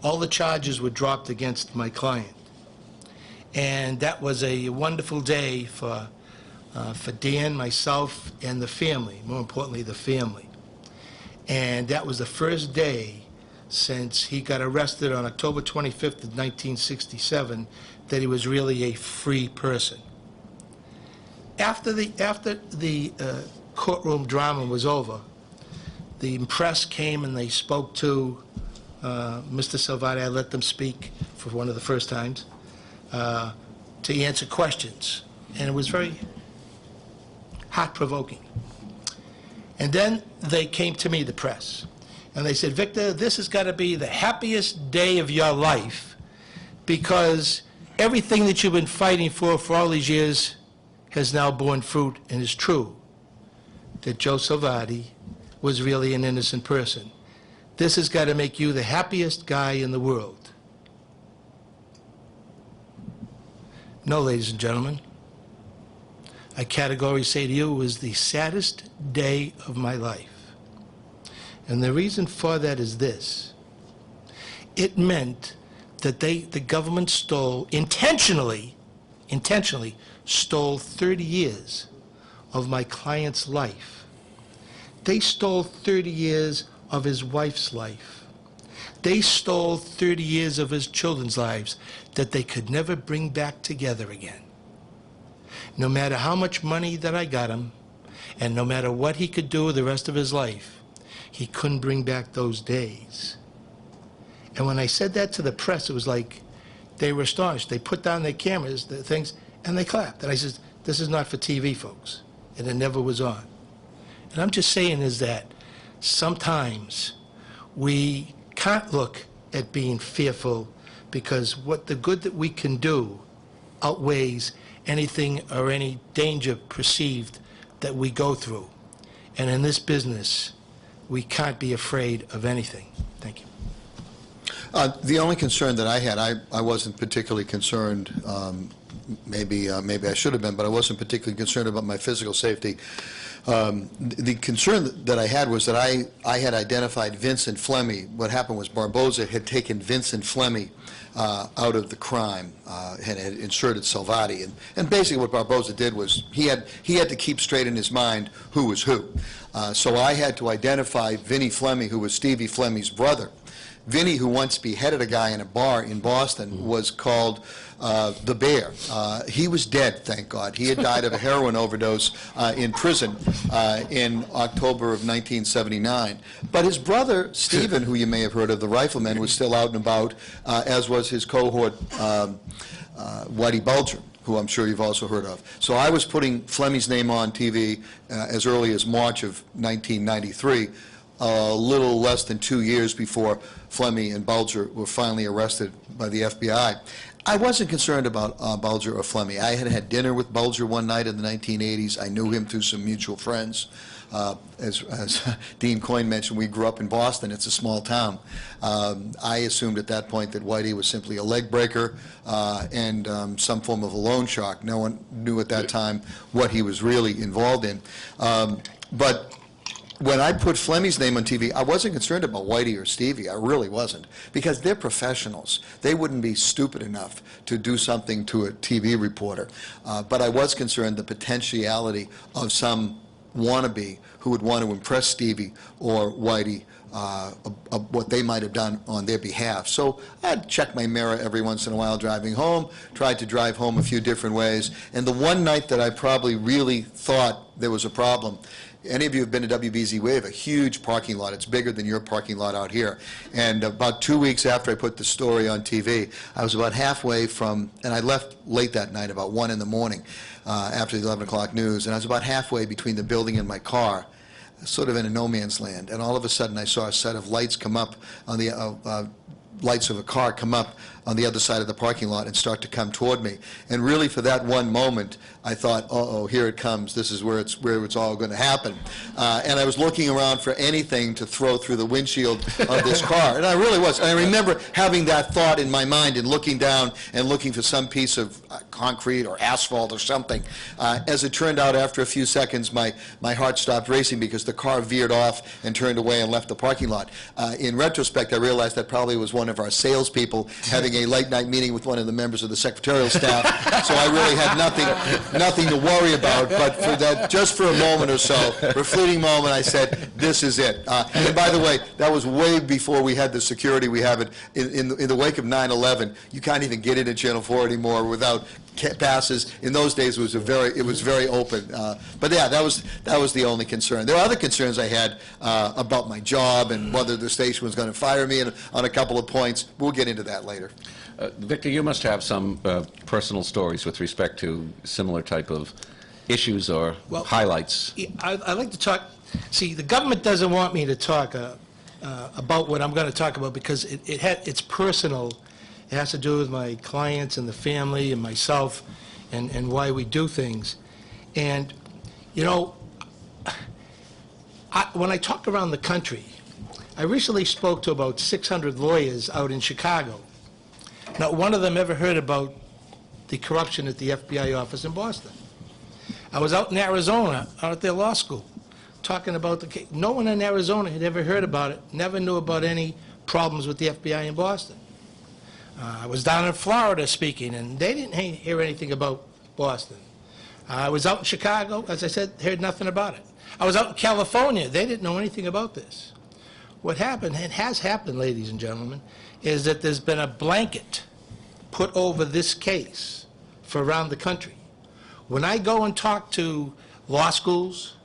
all the charges were dropped against my client, and that was a wonderful day for Dan, myself, and the family. More importantly, the family. And that was the first day since he got arrested on October 25th of 1967 that he was really a free person. After the courtroom drama was over, the press came and they spoke to Mr. Salvati. I let them speak for one of the first times to answer questions, and it was very heart-provoking. And then they came to me, the press, and they said, Victor, this has got to be the happiest day of your life, because everything that you've been fighting for all these years has now borne fruit and is true, that Joe Salvati was really an innocent person. This has got to make you the happiest guy in the world. No, ladies and gentlemen, I categorically say to you, it was the saddest day of my life. And the reason for that is this. It meant that the government stole intentionally intentionally stole 30 years of my client's life. They stole 30 years of his wife's life. They stole 30 years of his children's lives that they could never bring back together again. No matter how much money that I got him, and no matter what he could do the rest of his life, he couldn't bring back those days. And when I said that to the press, it was like they were astonished. They put down their cameras, the things, and they clapped. And I said, this is not for TV, folks. And it never was on. And I'm just saying is that sometimes we can't look at being fearful, because what the good that we can do outweighs anything or any danger perceived that we go through. And in this business, we can't be afraid of anything. Thank you. The only concern that I had, I wasn't particularly concerned, maybe I should have been, but I wasn't particularly concerned about my physical safety. The concern that I had was that I had identified Vincent Flemmi. What happened was Barboza had taken Vincent Flemmi out of the crime and had inserted Salvati. And basically what Barboza did was he had to keep straight in his mind who was who. So I had to identify Vinnie Flemmi, who was Stevie Flemmi's brother. Vinnie, who once beheaded a guy in a bar in Boston, was called the Bear. He was dead, thank God. He had died of a heroin overdose in prison in October of 1979. But his brother, Stephen, who you may have heard of, the rifleman, was still out and about, as was his cohort, Whitey Bulger, who I'm sure you've also heard of. So I was putting Flemmi's name on TV as early as March of 1993, a little less than 2 years before Flemmi and Bulger were finally arrested by the FBI. I wasn't concerned about Bulger or Flemmi. I had had dinner with Bulger one night in the 1980s. I knew him through some mutual friends. As Dean Coyne mentioned, we grew up in Boston. It's a small town. I assumed at that point that Whitey was simply a leg breaker and some form of a loan shark. No one knew at that time what he was really involved in. But when I put Flemmi's name on TV, I wasn't concerned about Whitey or Stevie. I really wasn't, because they're professionals. They wouldn't be stupid enough to do something to a TV reporter. But I was concerned the potentiality of some wannabe who would want to impress Stevie or Whitey of what they might have done on their behalf. So I'd check my mirror every once in a while driving home, tried to drive home a few different ways. And the one night that I probably really thought there was a problem, any of you have been to WBZ, we have a huge parking lot. It's bigger than your parking lot out here. And about 2 weeks after I put the story on TV, I was about halfway from, and I left late that night, about 1 in the morning, after the 11 o'clock news, and I was about halfway between the building and my car, sort of in a no man's land. And all of a sudden I saw a set of lights come up on the, lights of a car come up on the other side of the parking lot and start to come toward me. And really for that one moment, I thought, uh-oh, here it comes. This is where it's all going to happen. And I was looking around for anything to throw through the windshield of this car. And I really was. And I remember having that thought in my mind and looking down and looking for some piece of concrete or asphalt or something. As it turned out, after a few seconds, my heart stopped racing because the car veered off and turned away and left the parking lot. In retrospect, I realized that probably was one of our salespeople having a late night meeting with one of the members of the secretarial staff. So I really had nothing to worry about. But for that, just for a moment or so, for a fleeting moment, I said, this is it. And by the way, that was way before we had the security we have it. In the wake of 9/11, you can't even get into Channel 4 anymore without passes. In those days, it was very open. But yeah, that was the only concern. There were other concerns I had about my job and whether the station was going to fire me on a couple of points. We'll get into that later. Victor, you must have some personal stories with respect to similar type of issues or highlights. I'd like to talk. See, the government doesn't want me to talk about what I'm going to talk about because it's personal. It has to do with my clients and the family and myself and why we do things. And, you know, when I talk around the country, I recently spoke to about 600 lawyers out in Chicago. Not one of them ever heard about the corruption at the FBI office in Boston. I was out in Arizona, out at their law school, talking about the case. No one in Arizona had ever heard about it, never knew about any problems with the FBI in Boston. I was down in Florida speaking, and they didn't hear anything about Boston. I was out in Chicago, as I said, heard nothing about it. I was out in California. They didn't know anything about this. What happened, and has happened, ladies and gentlemen, is that there's been a blanket put over this case for around the country. When I go and talk to law schools,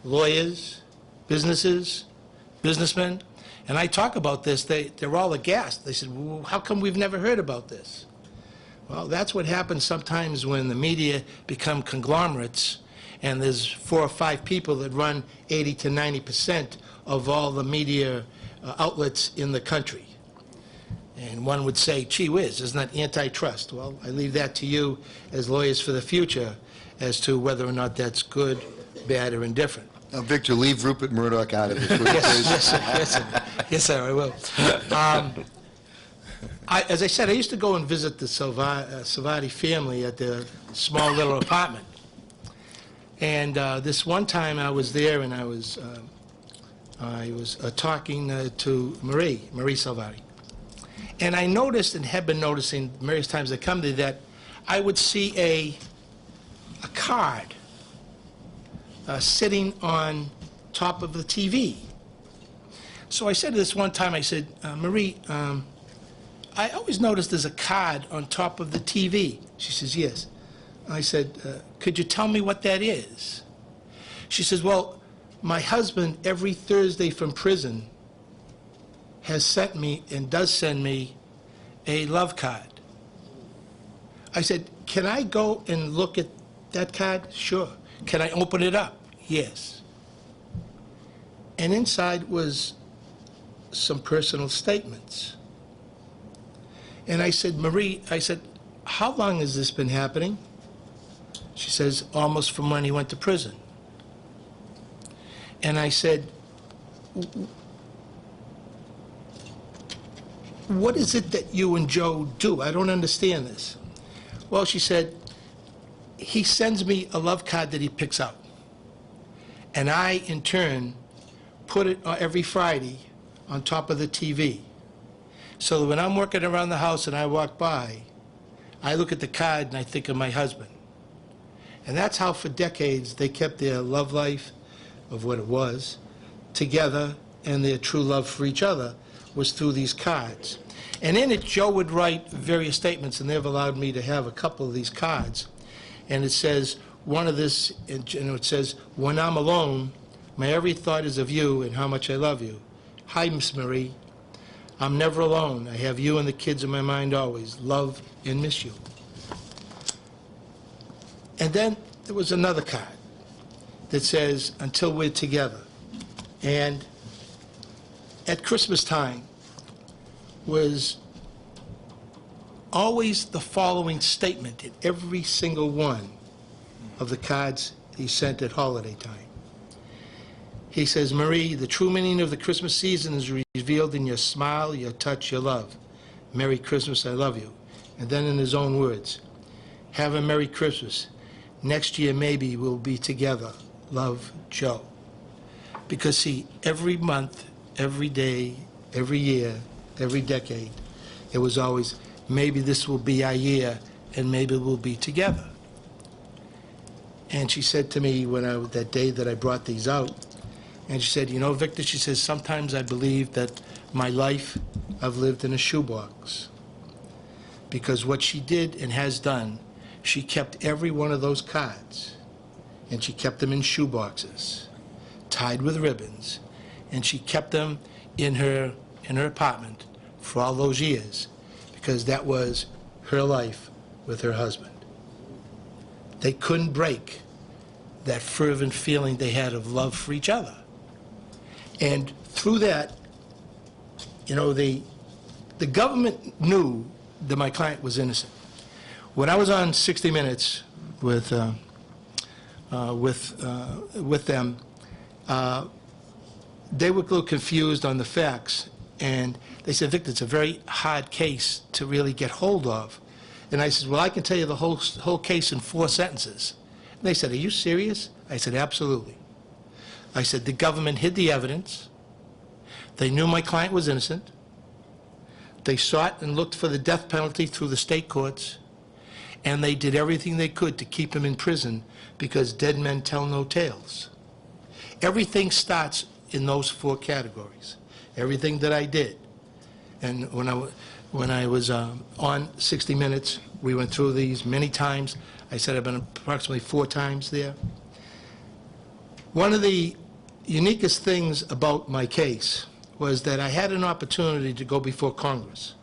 lawyers, businesses, businessmen, and I talk about this, they're all aghast. They said, well, how come we've never heard about this? Well, that's what happens sometimes when the media become conglomerates and there's 4 or 5 people that run 80 to 90% of all the media outlets in the country. And one would say, gee whiz, isn't that antitrust? Well, I leave that to you as lawyers for the future as to whether or not that's good, bad, or indifferent. Now, Victor, leave Rupert Murdoch out of this, would you please? Yes, sir, I will. As I said, I used to go and visit the Salvati family at their small little apartment. And this one time I was there, and I was talking to Marie Salvati. And I noticed, and have been noticing various times I come there, that I would see a card sitting on top of the TV. So I said this one time, I said, Marie, I always notice there's a card on top of the TV. She says, yes. I said, could you tell me what that is? She says, well, my husband, every Thursday from prison, has sent me and does send me a love card. I said, can I go and look at that card? Sure. Can I open it up? Yes. And inside was some personal statements. And I said, Marie, I said, how long has this been happening? She says, almost from when he went to prison. And I said, what is it that you and Joe do? I don't understand this. Well, she said, he sends me a love card that he picks out. And I, in turn, put it every Friday on top of the TV. So that when I'm working around the house and I walk by, I look at the card and I think of my husband. And that's how for decades they kept their love life, of what it was, together, and their true love for each other was through these cards. And in it, Joe would write various statements, and they've allowed me to have a couple of these cards. And it says, one of this, and it says, when I'm alone, my every thought is of you and how much I love you. Hi, Miss Marie. I'm never alone. I have you and the kids in my mind always. Love and miss you. And then there was another card that says, until we're together. And at Christmas time was always the following statement in every single one of the cards he sent at holiday time. He says, Marie, the true meaning of the Christmas season is revealed in your smile, your touch, your love. Merry Christmas, I love you. And then in his own words, have a Merry Christmas. Next year, maybe we'll be together. Love, Joe. Because, see, every month, every day, every year, every decade, it was always, maybe this will be our year, and maybe we'll be together. And she said to me that day that I brought these out, and she said, you know, Victor, she says, sometimes I believe that my life I've lived in a shoebox. Because what she did and has done, she kept every one of those cards, and she kept them in shoeboxes, tied with ribbons, and she kept them in her apartment for all those years, because that was her life with her husband. They couldn't break that fervent feeling they had of love for each other. And through that, you know, the government knew that my client was innocent. When I was on 60 Minutes with them, they were a little confused on the facts, and they said, Victor, it's a very hard case to really get hold of. And I said, well, I can tell you the whole case in 4 sentences. And they said, are you serious? I said, absolutely. I said, the government hid the evidence. They knew my client was innocent. They sought and looked for the death penalty through the state courts, and they did everything they could to keep him in prison because dead men tell no tales. Everything starts in those 4 categories. Everything that I did. And when I was on 60 Minutes, we went through these many times. I said I've been approximately 4 times there. One of the uniquest things about my case was that I had an opportunity to go before Congress.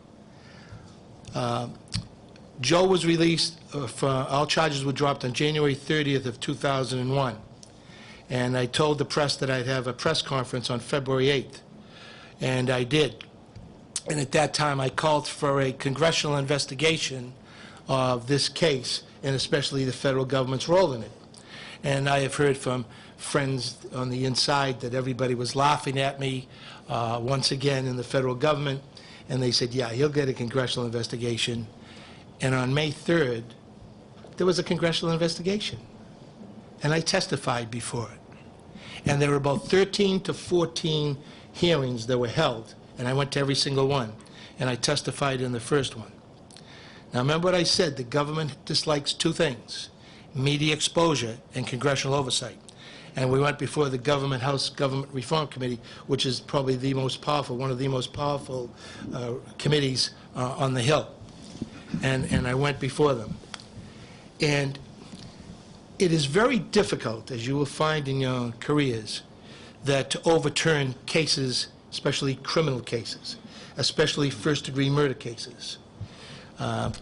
Joe was released, all charges were dropped on January 30th of 2001. And I told the press that I'd have a press conference on February 8th. And I did. And at that time, I called for a congressional investigation of this case, and especially the federal government's role in it. And I have heard from friends on the inside that everybody was laughing at me once again in the federal government, and they said, yeah, he'll get a congressional investigation. And on May 3rd, there was a congressional investigation, and I testified before it. And there were about 13 to 14 hearings that were held, and I went to every single one, and I testified in the first one. Now, remember what I said, the government dislikes 2 things, media exposure and congressional oversight. And we went before the House Government Reform Committee, which is probably the most powerful, one of the most powerful committees on the Hill. And I went before them. And it is very difficult, as you will find in your careers, that to overturn cases, especially criminal cases, especially first-degree murder cases.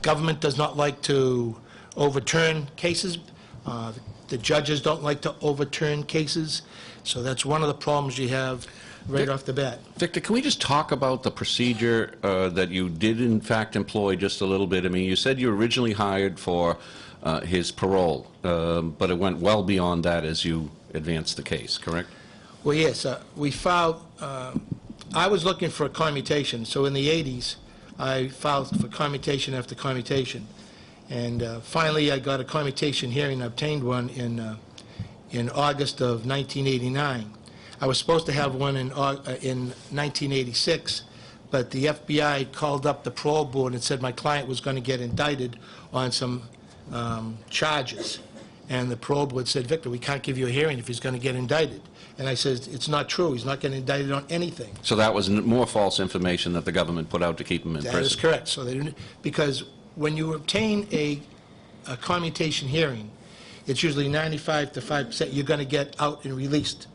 Government does not like to overturn cases. The judges don't like to overturn cases. So that's one of the problems you have right off the bat. Victor, can we just talk about the procedure that you did, in fact, employ just a little bit? I mean, you said you were originally hired for his parole, but it went well beyond that as you advanced the case, correct? Well, yes. We filed, I was looking for a commutation. So in the 80s, I filed for commutation after commutation. And finally, I got a commutation hearing, obtained one in August of 1989. I was supposed to have one in 1986, but the FBI called up the parole board and said my client was going to get indicted on some charges. And the parole board said, Victor, we can't give you a hearing if he's going to get indicted. And I said, it's not true. He's not getting indicted on anything. So that was more false information that the government put out to keep him in prison? That is correct. So they didn't, because when you obtain a commutation hearing, it's usually 95 to 5% you're going to get out and released,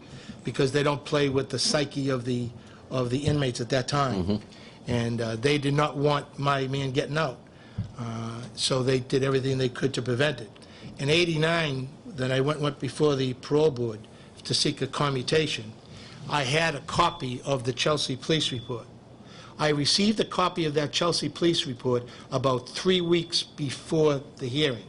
because they don't play with the psyche of the inmates at that time. Mm-hmm. And they did not want my man getting out. So they did everything they could to prevent it. In '89, then I went before the parole board to seek a commutation. I had a copy of the Chelsea police report. I received a copy of that Chelsea police report about 3 weeks before the hearing.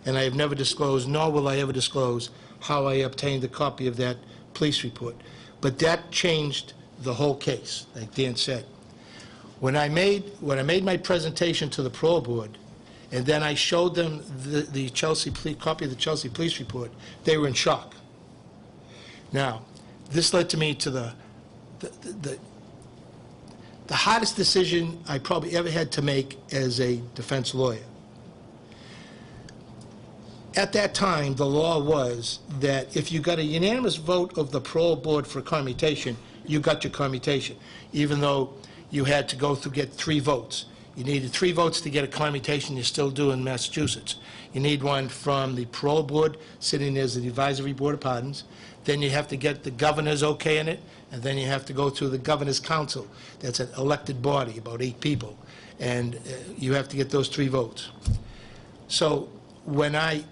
And I have never disclosed, nor will I ever disclose, how I obtained a copy of that police report. But that changed the whole case, like Dan said. When I made my presentation to the parole board, and then I showed them the copy of the Chelsea police report, they were in shock. Now, this led to me to the hardest decision I probably ever had to make as a defense lawyer. At that time, the law was that if you got a unanimous vote of the parole board for commutation, you got your commutation, even though you had to go through get 3 votes. You needed 3 votes to get a commutation. You still do in Massachusetts. You need one from the parole board, sitting as the advisory board of pardons. Then you have to get the governor's okay in it, and then you have to go through the governor's council. That's an elected body, about 8 people, and you have to get those 3 votes. So when I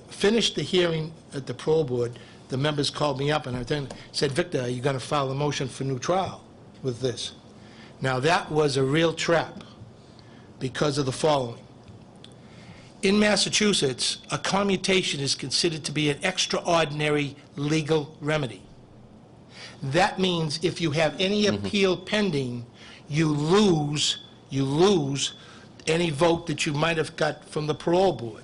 finished the hearing at the parole board, the members called me up and everything, said, Victor, are you going to file a motion for new trial with this? Now, that was a real trap because of the following. In Massachusetts, a commutation is considered to be an extraordinary legal remedy. That means if you have any appeal pending, you lose any vote that you might have got from the parole board.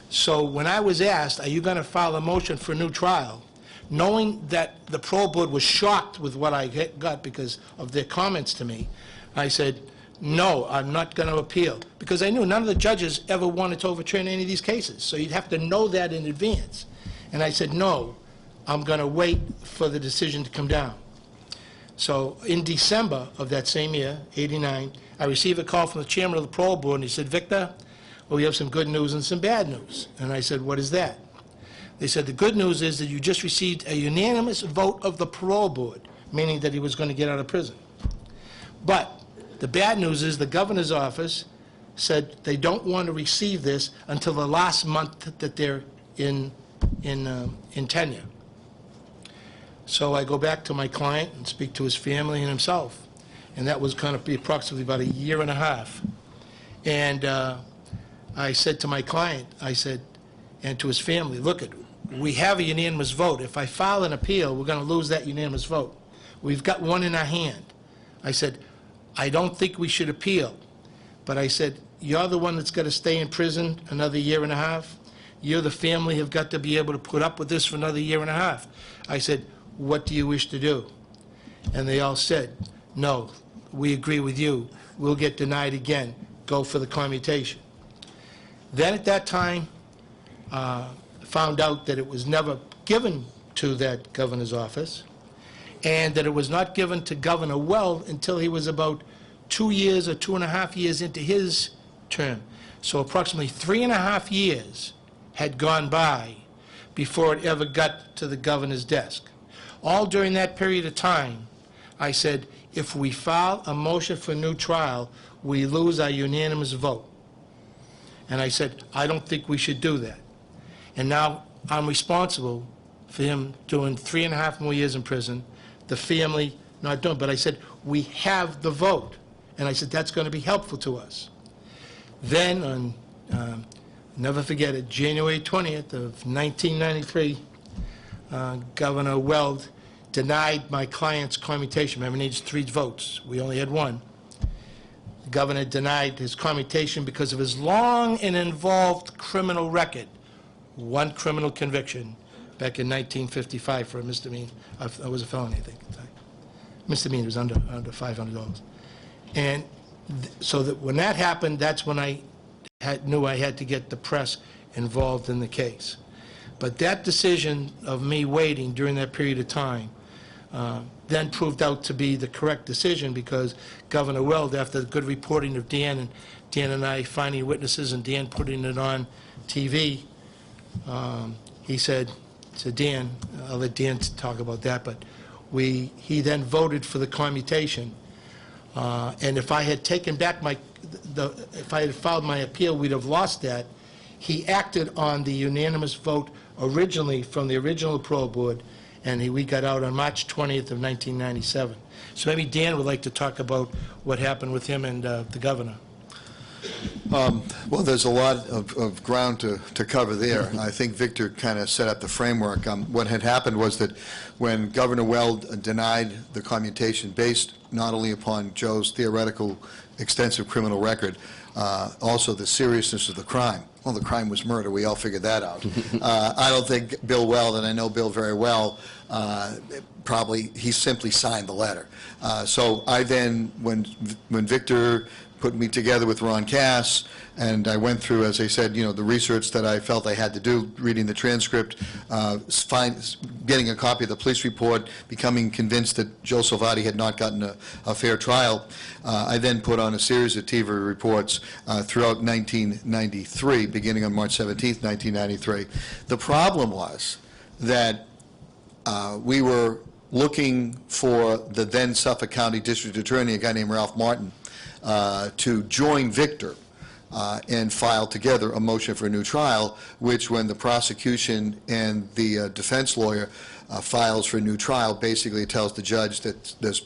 So when I was asked, are you going to file a motion for new trial, knowing that the parole board was shocked with what I got because of their comments to me, I said, no, I'm not going to appeal, because I knew none of the judges ever wanted to overturn any of these cases, so you'd have to know that in advance. And I said, no, I'm going to wait for the decision to come down. So in December of that same year, '89, I received a call from the chairman of the parole board, and he said, Victor, well, we have some good news and some bad news. And I said, what is that? They said, the good news is that you just received a unanimous vote of the parole board, meaning that he was going to get out of prison. But the bad news is the governor's office said they don't want to receive this until the last month that they're in tenure. So I go back to my client and speak to his family and himself, and that was going to be approximately about a year and a half. And I said to my client, I said, and to his family, look, we have a unanimous vote. If I file an appeal, we're going to lose that unanimous vote. We've got one in our hand. I said, I don't think we should appeal. But I said, you're the one that's got to stay in prison another year and a half. You, the family, have got to be able to put up with this for another year and a half. I said, what do you wish to do? And they all said, no, we agree with you. We'll get denied again. Go for the commutation. Then at that time, found out that it was never given to that governor's office, and that it was not given to Governor Weld until he was about 2 years or 2.5 years into his term. So approximately 3.5 years had gone by before it ever got to the governor's desk. All during that period of time, I said, if we file a motion for new trial, we lose our unanimous vote. And I said, I don't think we should do that. And now I'm responsible for him doing 3.5 more years in prison, the family not doing. But I said, we have the vote. And I said, that's going to be helpful to us. Then on, never forget it, January 20th of 1993, Governor Weld denied my client's commutation. Remember, he needs 3 votes. We only had 1. The governor denied his commutation because of his long and involved criminal record. 1 criminal conviction back in 1955 for a misdemeanor. It was a felony, I think. Misdemeanor was under $500. And so that when that happened, that's when I knew I had to get the press involved in the case. But that decision of me waiting during that period of time then proved out to be the correct decision, because Governor Weld, after the good reporting of Dan and I finding witnesses and Dan putting it on TV, he said to Dan, I'll let Dan talk about that, but he then voted for the commutation. And if I had taken back if I had filed my appeal, we'd have lost that. He acted on the unanimous vote originally from the original parole board, and we got out on March 20th of 1997. So maybe Dan would like to talk about what happened with him and the governor. Well, there's a lot of ground to cover there. I think Victor kind of set up the framework. What had happened was that when Governor Weld denied the commutation based not only upon Joe's theoretical extensive criminal record, also the seriousness of the crime. Well, the crime was murder. We all figured that out. I don't think Bill Weld, and I know Bill very well, probably he simply signed the letter. So I then, when Victor put me together with Ron Cass, and I went through, as I said, the research that I felt I had to do, reading the transcript, getting a copy of the police report, becoming convinced that Joe Salvati had not gotten a fair trial. I then put on a series of TV reports throughout 1993, beginning on March 17th, 1993. The problem was that we were looking for the then Suffolk County District Attorney, a guy named Ralph Martin, to join Victor and file together a motion for a new trial, which, when the prosecution and the defense lawyer files for a new trial, basically tells the judge that there's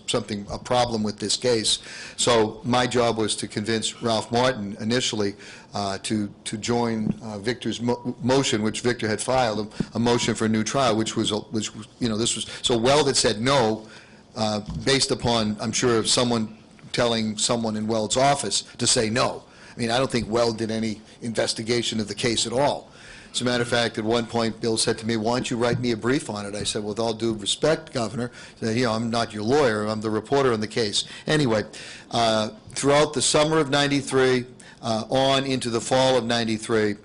a problem with this case. So my job was to convince Ralph Martin initially to join Victor's motion, which Victor had filed, a motion for a new trial, which was this was, so Weld had said no, based upon, I'm sure, someone telling someone in Weld's office to say no. I mean, I don't think Weld did any investigation of the case at all. As a matter of fact, at one point, Bill said to me, "Why don't you write me a brief on it?" I said, "With all due respect, Governor, I'm not your lawyer. I'm the reporter on the case." Anyway, throughout the summer of '93, on into the fall of '93,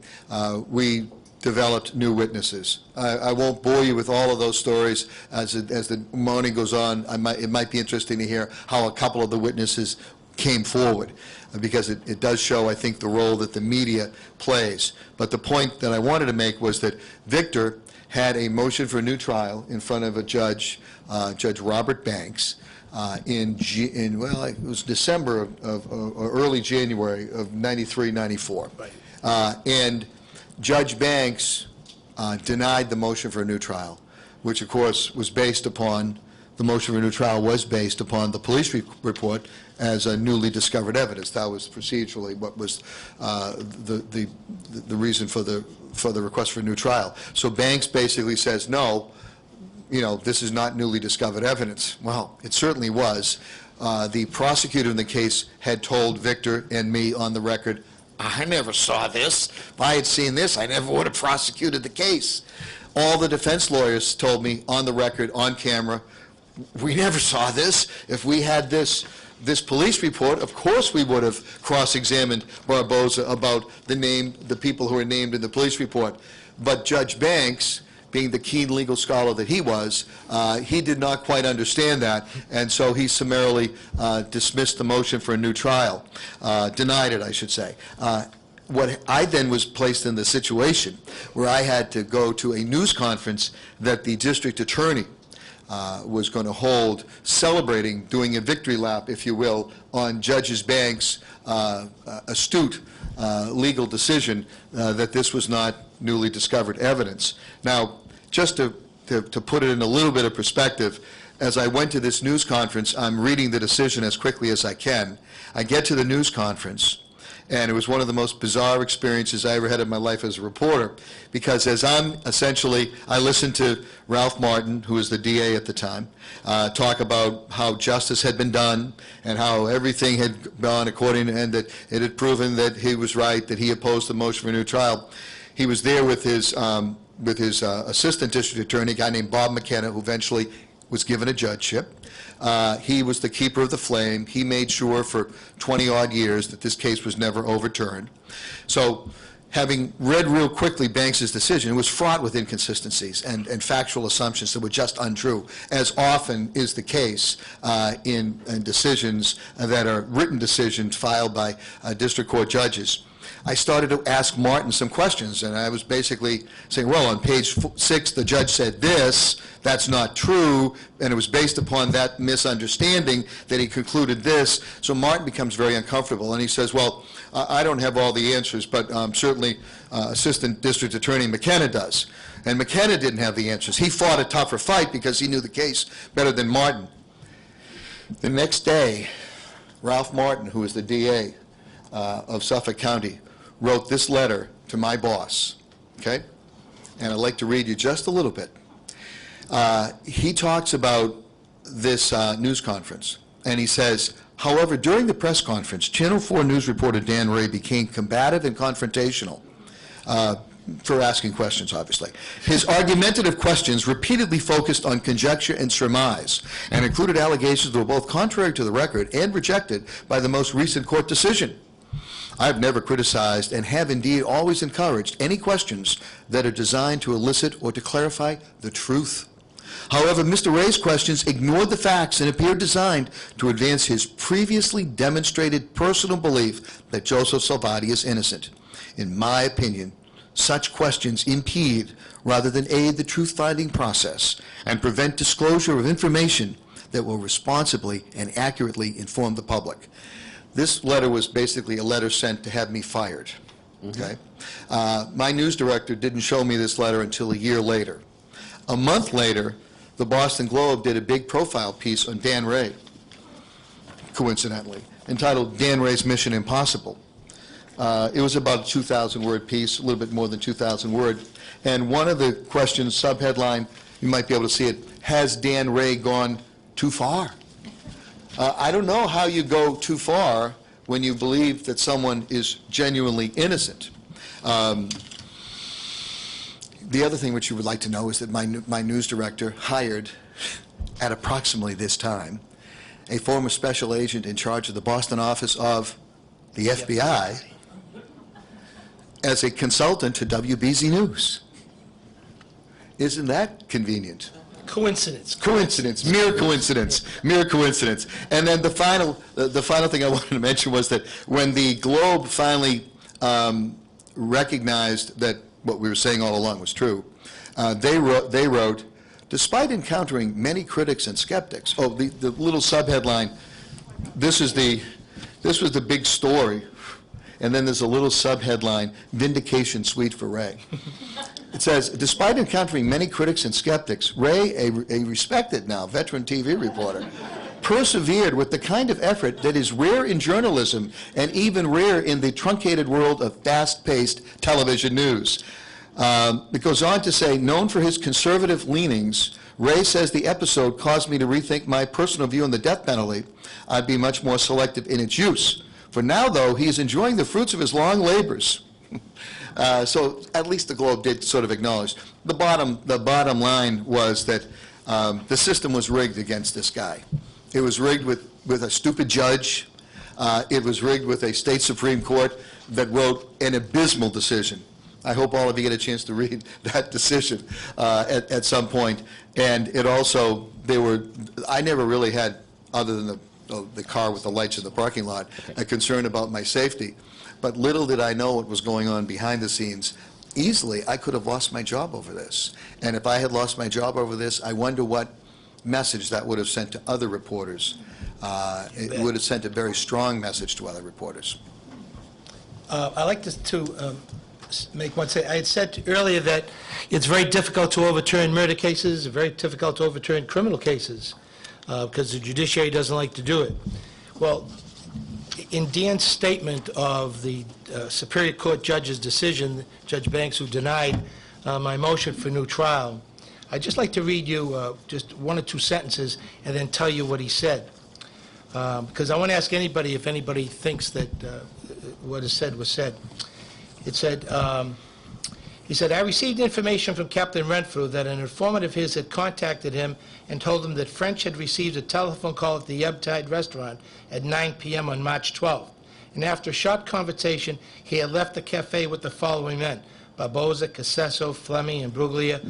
we developed new witnesses. I won't bore you with all of those stories. As the morning goes on, it might be interesting to hear how a couple of the witnesses came forward, because it does show, I think, the role that the media plays. But the point that I wanted to make was that Victor had a motion for a new trial in front of a judge, Judge Robert Banks, it was December or early January of '93, '94. Right. And Judge Banks denied the motion for a new trial, which of course was based upon, the motion for a new trial was based upon the police report as a newly discovered evidence. That was procedurally what was the reason for the request for a new trial. So Banks basically says, no, this is not newly discovered evidence. Well, it certainly was. The prosecutor in the case had told Victor and me on the record, "I never saw this. If I had seen this, I never would have prosecuted the case." All the defense lawyers told me on the record, on camera, "We never saw this. If we had this police report, of course we would have cross-examined Barboza about the people who were named in the police report." But Judge Banks, being the keen legal scholar that he was, he did not quite understand that, and so he summarily dismissed the motion for a new trial, denied it, I should say. What I then was placed in the situation where I had to go to a news conference that the district attorney was going to hold, celebrating, doing a victory lap, if you will, on Judge Banks' astute legal decision that this was not newly discovered evidence. Now, just to put it in a little bit of perspective, as I went to this news conference, I'm reading the decision as quickly as I can. I get to the news conference, and it was one of the most bizarre experiences I ever had in my life as a reporter, because as I listened to Ralph Martin, who was the DA at the time, talk about how justice had been done and how everything had gone according, and that it had proven that he was right, that he opposed the motion for a new trial. He was there with his assistant district attorney, a guy named Bob McKenna, who eventually was given a judgeship. He was the keeper of the flame. He made sure for 20-odd years that this case was never overturned. So, having read real quickly Banks's decision, it was fraught with inconsistencies and factual assumptions that were just untrue, as often is the case in decisions that are written decisions filed by district court judges. I started to ask Martin some questions, and I was basically saying, well, on page 6, the judge said this, that's not true, and it was based upon that misunderstanding that he concluded this. So Martin becomes very uncomfortable, and he says, well, I don't have all the answers, but certainly Assistant District Attorney McKenna does. And McKenna didn't have the answers. He fought a tougher fight because he knew the case better than Martin. The next day, Ralph Martin, who was the DA of Suffolk County, wrote this letter to my boss, okay? And I'd like to read you just a little bit. He talks about this news conference, and he says, however, during the press conference, Channel 4 News reporter Dan Ray became combative and confrontational for asking questions, obviously. His argumentative questions repeatedly focused on conjecture and surmise, and included allegations that were both contrary to the record and rejected by the most recent court decision. I've never criticized and have indeed always encouraged any questions that are designed to elicit or to clarify the truth. However, Mr. Ray's questions ignored the facts and appeared designed to advance his previously demonstrated personal belief that Joseph Salvati is innocent. In my opinion, such questions impede rather than aid the truth-finding process and prevent disclosure of information that will responsibly and accurately inform the public. This letter was basically a letter sent to have me fired. Okay? My news director didn't show me this letter until a year later. A month later, the Boston Globe did a big profile piece on Dan Ray, coincidentally, entitled Dan Ray's Mission Impossible. It was about a 2,000-word piece, a little bit more than 2,000 words. And one of the questions, subheadline, you might be able to see it, has Dan Ray gone too far? I don't know how you go too far when you believe that someone is genuinely innocent. The other thing which you would like to know is that my news director hired, at approximately this time, a former special agent in charge of the Boston office of the FBI as a consultant to WBZ News. Isn't that convenient? Coincidence. Coincidence, mere coincidence, mere coincidence. And then the final thing I wanted to mention was that when the Globe finally recognized that what we were saying all along was true, they wrote, despite encountering many critics and skeptics, the little subheadline, this was the big story, and then there's a little subheadline, vindication sweet for Ray. It says, despite encountering many critics and skeptics, Ray, a respected now veteran TV reporter, persevered with the kind of effort that is rare in journalism and even rare in the truncated world of fast-paced television news. It goes on to say, known for his conservative leanings, Ray says the episode caused me to rethink my personal view on the death penalty. I'd be much more selective in its use. For now, though, he is enjoying the fruits of his long labors. So at least the Globe did sort of acknowledge. The bottom line was that the system was rigged against this guy. It was rigged with a stupid judge. It was rigged with a state Supreme Court that wrote an abysmal decision. I hope all of you get a chance to read that decision at some point. And it also, I never really had, other than the car with the lights in the parking lot, a concern about my safety. But little did I know what was going on behind the scenes. Easily, I could have lost my job over this. And if I had lost my job over this, I wonder what message that would have sent to other reporters. It would have sent a very strong message to other reporters. I'd like to make one say. I had said earlier that it's very difficult to overturn murder cases, very difficult to overturn criminal cases, because the judiciary doesn't like to do it. Well, in Dan's statement of the Superior Court judge's decision, Judge Banks, who denied my motion for new trial, I'd just like to read you just one or two sentences and then tell you what he said. Because I want to ask anybody if anybody thinks that what is said was said. It said, he said, I received information from Captain Renfrew that an informant of his had contacted him and told him that French had received a telephone call at the Ebbtide restaurant at 9 p.m. on March 12th. And after a short conversation, he had left the cafe with the following men: Barboza, Casesso, Fleming, and Bruglia,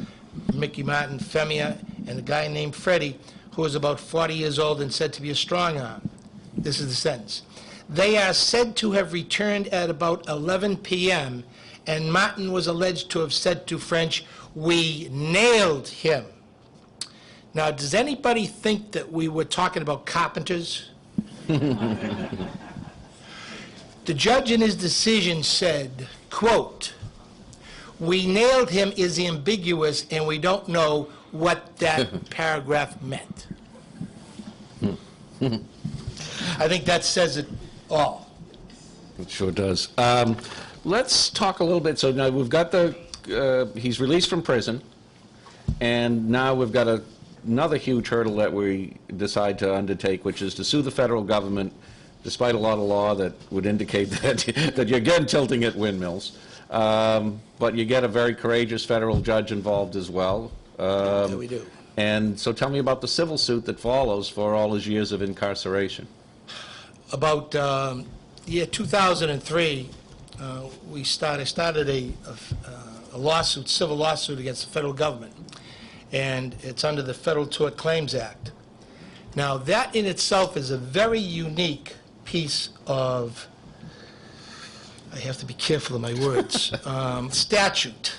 Mickey Martin, Femia, and a guy named Freddie, who was about 40 years old and said to be a strong arm. This is the sentence. They are said to have returned at about 11 p.m., and Martin was alleged to have said to French, "We nailed him." Now, does anybody think that we were talking about carpenters? The judge in his decision said, quote, "We nailed him" is ambiguous, and we don't know what that paragraph meant. I think that says it all. It sure does. Let's talk a little bit. So now we've got he's released from prison, and now we've got another huge hurdle that we decide to undertake, which is to sue the federal government, despite a lot of law that would indicate that you're again tilting at windmills. But you get a very courageous federal judge involved as well. Yeah, we do. And so tell me about the civil suit that follows for all his years of incarceration. About year 2003, I started a lawsuit, civil lawsuit against the federal government, and it's under the Federal Tort Claims Act. Now, that in itself is a very unique piece of, I have to be careful of my words, statute,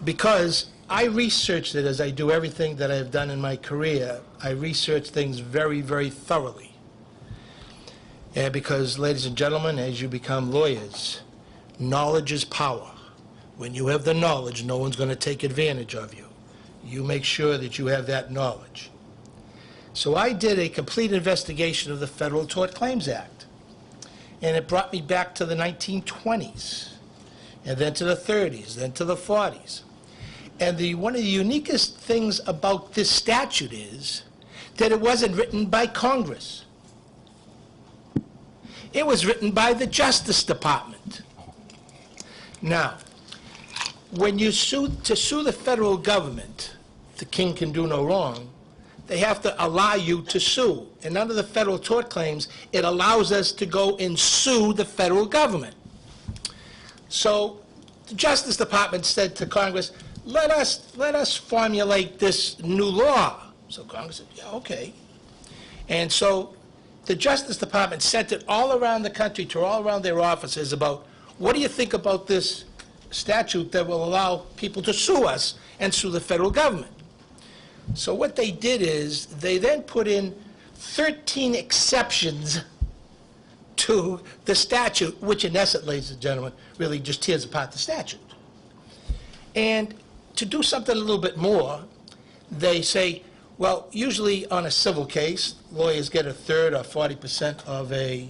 because I researched it, as I do everything that I've done in my career. I research things very, very thoroughly. And because, ladies and gentlemen, as you become lawyers, knowledge is power. When you have the knowledge, no one's going to take advantage of you. You make sure that you have that knowledge. So I did a complete investigation of the Federal Tort Claims Act. And it brought me back to the 1920s, and then to the 30s, then to the 40s. And one of the uniquest things about this statute is that it wasn't written by Congress. It was written by the Justice Department. Now, when you sue the federal government, the king can do no wrong, they have to allow you to sue. And under the Federal Tort Claims, it allows us to go and sue the federal government. So the Justice Department said to Congress, let us formulate this new law. So Congress said, yeah, okay. And so the Justice Department sent it all around the country to all around their offices about, what do you think about this statute that will allow people to sue us and sue the federal government? So what they did is they then put in 13 exceptions to the statute, which in essence, ladies and gentlemen, really just tears apart the statute. And to do something a little bit more, they say, well, usually on a civil case, lawyers get a third or 40% of a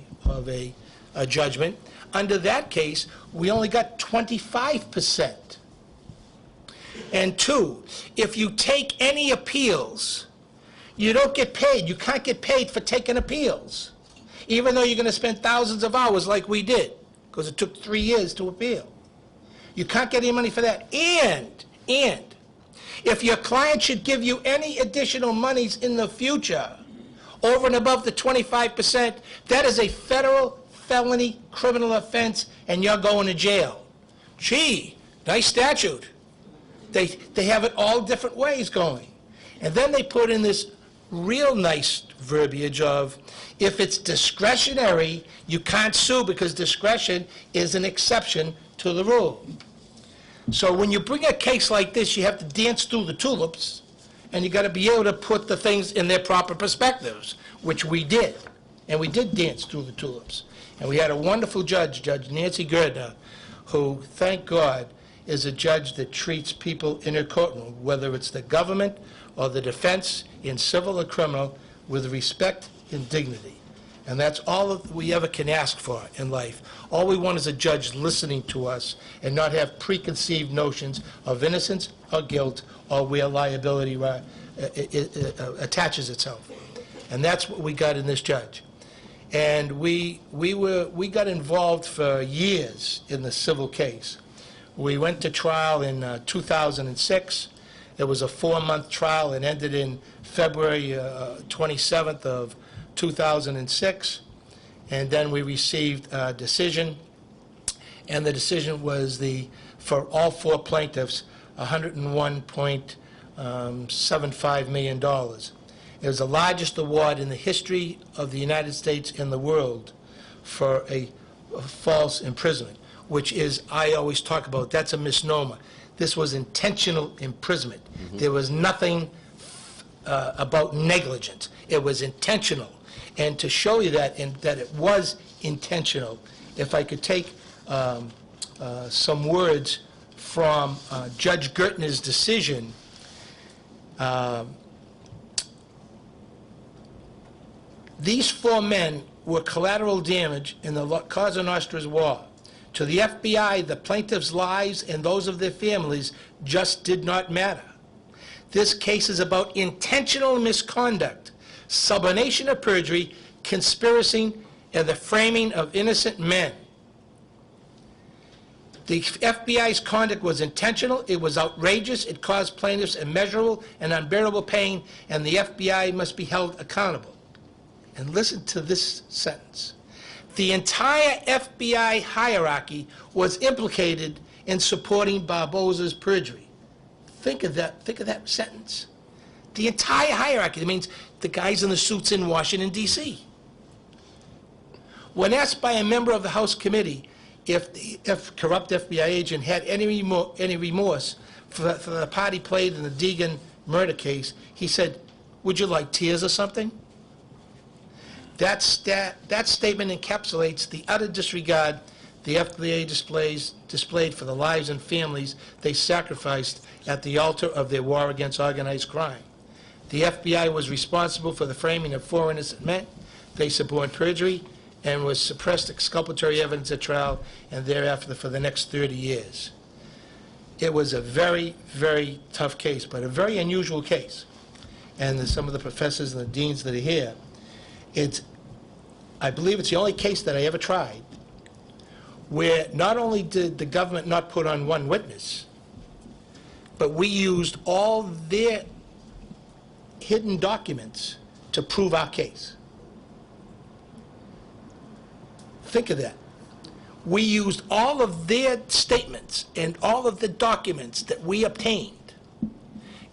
judgment. Under that case, we only got 25%. And two, if you take any appeals, you don't get paid. You can't get paid for taking appeals, even though you're going to spend thousands of hours like we did, because it took 3 years to appeal. You can't get any money for that. And if your client should give you any additional monies in the future, over and above the 25%, that is a federal felony criminal offense, and you're going to jail. Gee, nice statute. They have it all different ways going. And then they put in this real nice verbiage of, if it's discretionary, you can't sue because discretion is an exception to the rule. So when you bring a case like this, you have to dance through the tulips, and you got to be able to put the things in their proper perspectives, which we did. And we did dance through the tulips. And we had a wonderful judge, Judge Nancy Gerdner, who, thank God, is a judge that treats people in her courtroom, whether it's the government or the defense, in civil or criminal, with respect and dignity. And that's all that we ever can ask for in life. All we want is a judge listening to us and not have preconceived notions of innocence or guilt or where liability attaches itself. And that's what we got in this judge. And we got involved for years in the civil case. We went to trial in 2006. It was a 4-month trial. It ended in February 27th of 2006. And then we received a decision. And the decision was for all 4 plaintiffs, $101.75 million. It was the largest award in the history of the United States and the world for a false imprisonment, which is, I always talk about, that's a misnomer. This was intentional imprisonment. Mm-hmm. There was nothing about negligence. It was intentional. And to show you that, and that it was intentional, if I could take some words from Judge Gertner's decision, these 4 men were collateral damage in the Cosa Nostra's war. To the FBI, the plaintiffs' lives and those of their families just did not matter. This case is about intentional misconduct, subornation of perjury, conspiracy, and the framing of innocent men. The FBI's conduct was intentional, it was outrageous, it caused plaintiffs immeasurable and unbearable pain, and the FBI must be held accountable. And listen to this sentence. The entire FBI hierarchy was implicated in supporting Barbosa's perjury. Think of that sentence. The entire hierarchy. That means the guys in the suits in Washington, D.C. When asked by a member of the House committee if corrupt FBI agent had any remorse for the part he played in the Deegan murder case, he said, "Would you like tears or something?" That statement encapsulates the utter disregard the FBI displayed for the lives and families they sacrificed at the altar of their war against organized crime. The FBI was responsible for the framing of 4 innocent men. They suborned perjury and was suppressed exculpatory evidence at trial and thereafter for the next 30 years. It was a very, very tough case, but a very unusual case. And some of the professors and the deans that are here, I believe it's the only case that I ever tried where not only did the government not put on one witness, but we used all their hidden documents to prove our case. Think of that. We used all of their statements and all of the documents that we obtained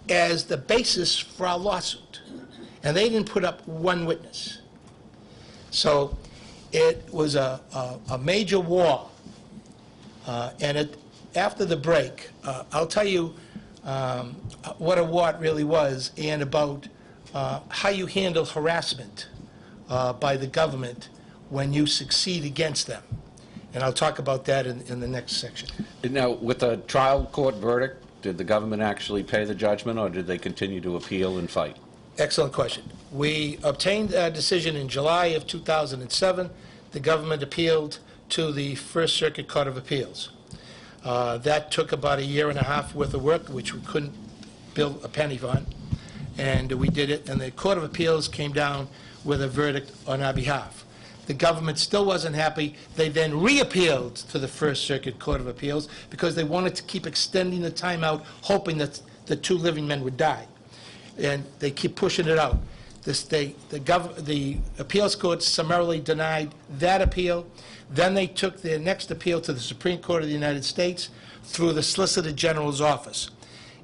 as the basis for our lawsuit. And they didn't put up one witness. So it was a major war. After the break, I'll tell you what a war it really was, and about how you handle harassment by the government when you succeed against them. And I'll talk about that in the next section. Now, with a trial court verdict, did the government actually pay the judgment, or did they continue to appeal and fight? Excellent question. We obtained a decision in July of 2007. The government appealed to the First Circuit Court of Appeals. That took about a year and a half worth of work, which we couldn't bill a penny on, and we did it, and the Court of Appeals came down with a verdict on our behalf. The government still wasn't happy. They then re-appealed to the First Circuit Court of Appeals because they wanted to keep extending the time out, hoping that the two living men would die. And they keep pushing it out. The appeals court summarily denied that appeal. Then they took their next appeal to the Supreme Court of the United States through the Solicitor General's office.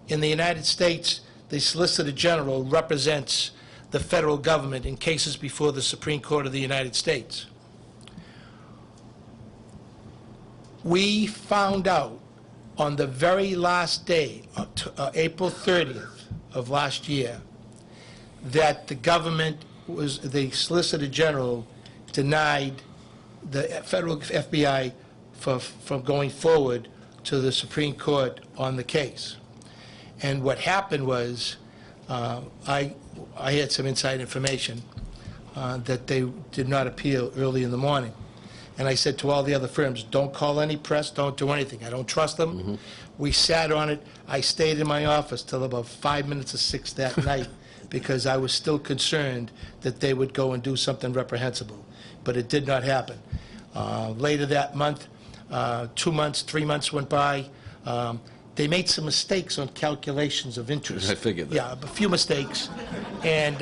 In the United States, the Solicitor General represents the federal government in cases before the Supreme Court of the United States. We found out on the very last day, April 30th of last year, that the government the Solicitor General denied the federal FBI from going forward to the Supreme Court on the case. And what happened was, I had some inside information that they did not appeal early in the morning. And I said to all the other firms, don't call any press, don't do anything. I don't trust them. Mm-hmm. We sat on it. I stayed in my office till about 5 minutes of 6 that night because I was still concerned that they would go and do something reprehensible. But it did not happen. Later that month, 2 months, 3 months went by. They made some mistakes on calculations of interest. I figured that. Yeah, a few mistakes, and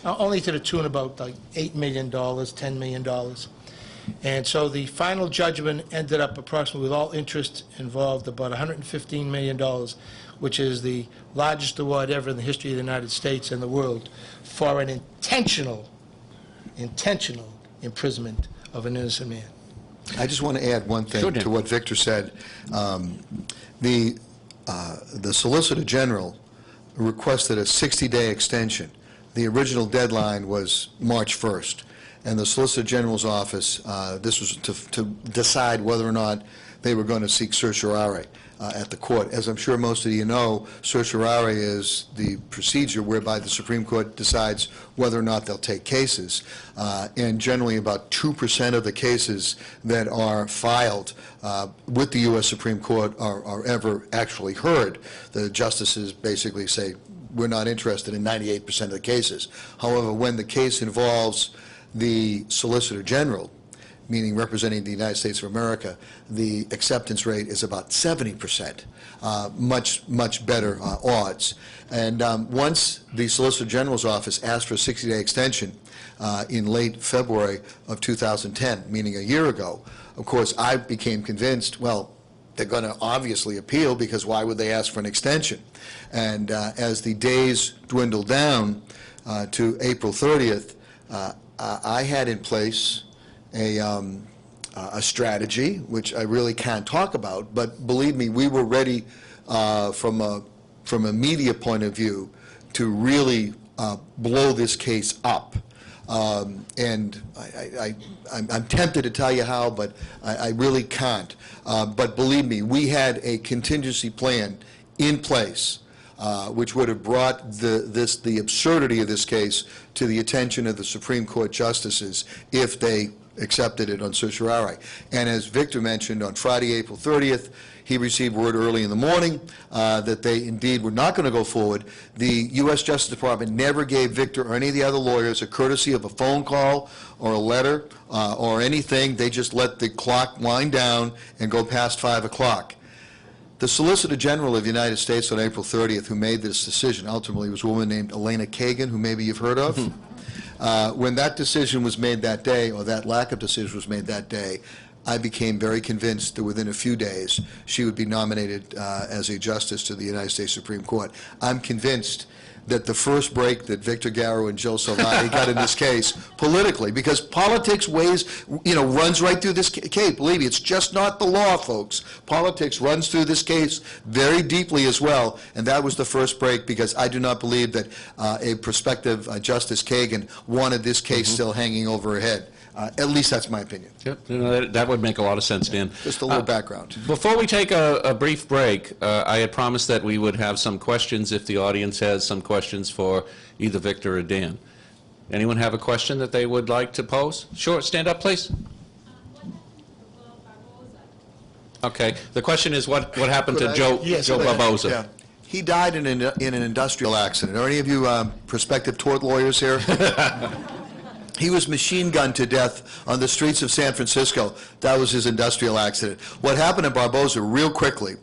only to the tune about like $8 million, $10 million. And so the final judgment ended up approximately, with all interest involved, about $115 million, which is the largest award ever in the history of the United States and the world for an intentional imprisonment of an innocent man. I just want to add one thing to what Victor said. The Solicitor General requested a 60-day extension. The original deadline was March 1st, and the Solicitor General's office, this was to decide whether or not they were going to seek certiorari at the court. As I'm sure most of you know, certiorari is the procedure whereby the Supreme Court decides whether or not they'll take cases. And generally about 2% of the cases that are filed with the U.S. Supreme Court are ever actually heard. The justices basically say, we're not interested in 98% of the cases. However, when the case involves the Solicitor General, meaning representing the United States of America, the acceptance rate is about 70%, much better odds. And once the Solicitor General's office asked for a 60-day extension in late February of 2010, meaning a year ago, of course, I became convinced, well, they're going to obviously appeal, because why would they ask for an extension? And as the days dwindled down to April 30th, I had in place a strategy, which I really can't talk about, but believe me, we were ready from a media point of view to really blow this case up. And I'm tempted to tell you how, but I really can't. But believe me, we had a contingency plan in place which would have brought the absurdity of this case to the attention of the Supreme Court justices if they accepted it on certiorari. And as Victor mentioned, on Friday, April 30th, he received word early in the morning that they indeed were not going to go forward. The U.S. Justice Department never gave Victor or any of the other lawyers a courtesy of a phone call or a letter or anything. They just let the clock wind down and go past 5 o'clock. The Solicitor General of the United States on April 30th, who made this decision, ultimately was a woman named Elena Kagan, who maybe you've heard of. When that decision was made that day, or that lack of decision was made that day, I became very convinced that within a few days she would be nominated as a justice to the United States Supreme Court. I'm convinced that the first break that Victor Garo and Joe Salvati got in this case politically, because politics runs right through this case. Believe me, it's just not the law, folks. Politics runs through this case very deeply as well, and that was the first break, because I do not believe that a prospective Justice Kagan wanted this case still hanging over her head. At least that's my opinion. Yep, that would make a lot of sense, Dan. Just a little background. Before we take a brief break, I had promised that we would have some questions if the audience has some questions for either Victor or Dan. Anyone have a question that they would like to pose? Sure, stand up, please. Okay, the question is what happened to Joe Barboza? Yeah. He died in an industrial accident. Are any of you prospective tort lawyers here? He was machine gunned to death on the streets of San Francisco. That was his industrial accident. What happened to Barboza, real quickly,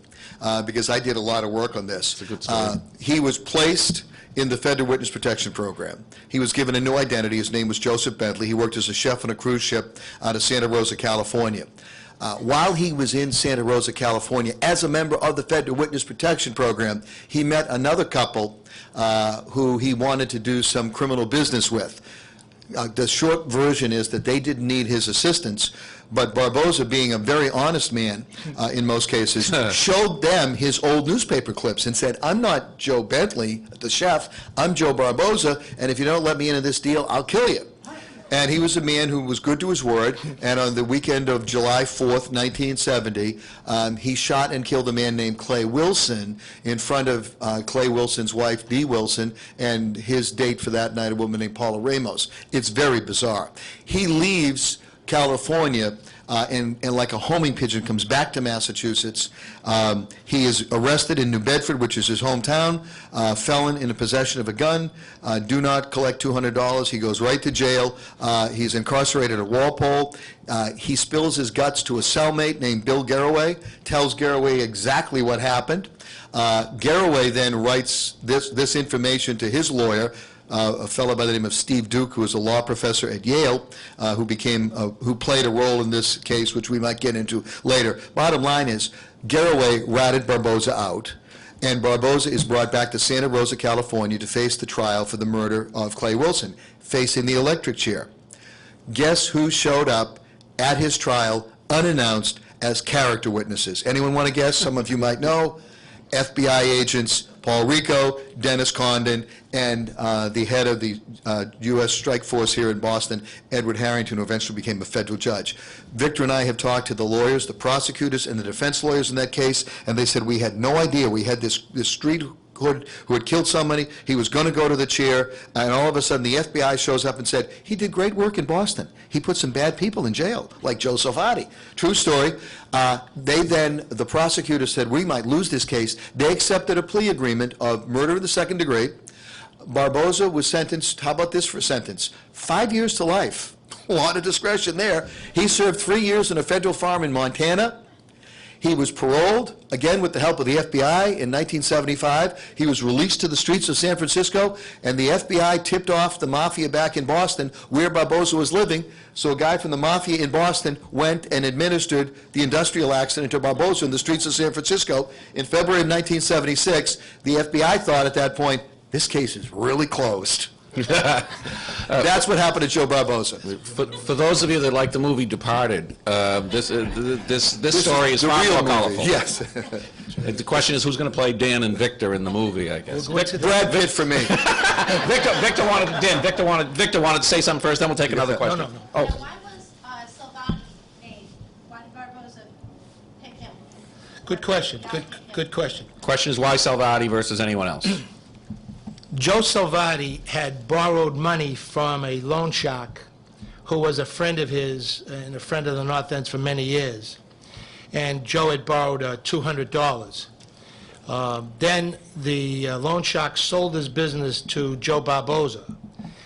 because I did a lot of work on this, it's a good story. He was placed in the Federal Witness Protection Program. He was given a new identity. His name was Joseph Bentley. He worked as a chef on a cruise ship out of Santa Rosa, California. While he was in Santa Rosa, California, as a member of the Federal Witness Protection Program, he met another couple who he wanted to do some criminal business with. The short version is that they didn't need his assistance, but Barboza, being a very honest man in most cases, showed them his old newspaper clips and said, I'm not Joe Bentley, the chef, I'm Joe Barboza, and if you don't let me into this deal, I'll kill you. And he was a man who was good to his word, and on the weekend of July 4th, 1970, he shot and killed a man named Clay Wilson in front of Clay Wilson's wife, Dee Wilson, and his date for that night, a woman named Paula Ramos. It's very bizarre. He leaves California and like a homing pigeon comes back to Massachusetts. He is arrested in New Bedford, which is his hometown, felon in the possession of a gun, do not collect $200. He goes right to jail. He's incarcerated at Walpole. He spills his guts to a cellmate named Bill Garraway, tells Garraway exactly what happened. Garraway then writes this information to his lawyer, a fellow by the name of Steve Duke, who was a law professor at Yale, who played a role in this case, which we might get into later. Bottom line is, Garraway ratted Barboza out, and Barboza is brought back to Santa Rosa, California, to face the trial for the murder of Clay Wilson, facing the electric chair. Guess who showed up at his trial unannounced as character witnesses? Anyone want to guess? Some of you might know. FBI agents Paul Rico, Dennis Condon, and the head of the U.S. Strike Force here in Boston, Edward Harrington, who eventually became a federal judge. Victor and I have talked to the lawyers, the prosecutors, and the defense lawyers in that case, and they said we had no idea. We had this street hood who had killed somebody. He was going to go to the chair, and all of a sudden the FBI shows up and said, he did great work in Boston. He put some bad people in jail, like Joe Salvati. True story. The prosecutor said, we might lose this case. They accepted a plea agreement of murder of the second degree. Barboza was sentenced, how about this for a sentence? 5 years to life. A lot of discretion there. He served 3 years in a federal farm in Montana. He was paroled, again with the help of the FBI, in 1975. He was released to the streets of San Francisco, and the FBI tipped off the mafia back in Boston where Barboza was living. So a guy from the mafia in Boston went and administered the industrial accident to Barboza in the streets of San Francisco. In February of 1976, the FBI thought at that point, this case is really closed. That's what happened to Joe Barboza. For those of you that like the movie Departed, this story is far more colorful. Yes. The question is who's going to play Dan and Victor in the movie, I guess. Brad Pitt for me. Victor wanted to say something first, then we'll take another question. No. Oh. Why was Salvati made? Why did Barboza pick him? Good question. Good question. Question is why Salvati versus anyone else? Joe Salvati had borrowed money from a loan shark who was a friend of his and a friend of the North End for many years. And Joe had borrowed $200. Then the loan shark sold his business to Joe Barboza.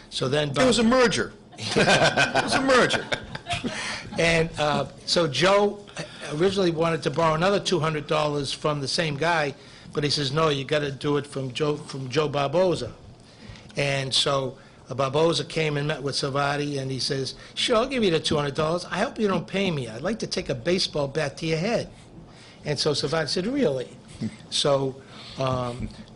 So then It was a merger. It was a merger. And so Joe originally wanted to borrow another $200 from the same guy, but he says, no, you got to do it from Joe Barboza. And so Barboza came and met with Salvati, and he says, sure, I'll give you the $200. I hope you don't pay me. I'd like to take a baseball bat to your head. And so Salvati said, really? So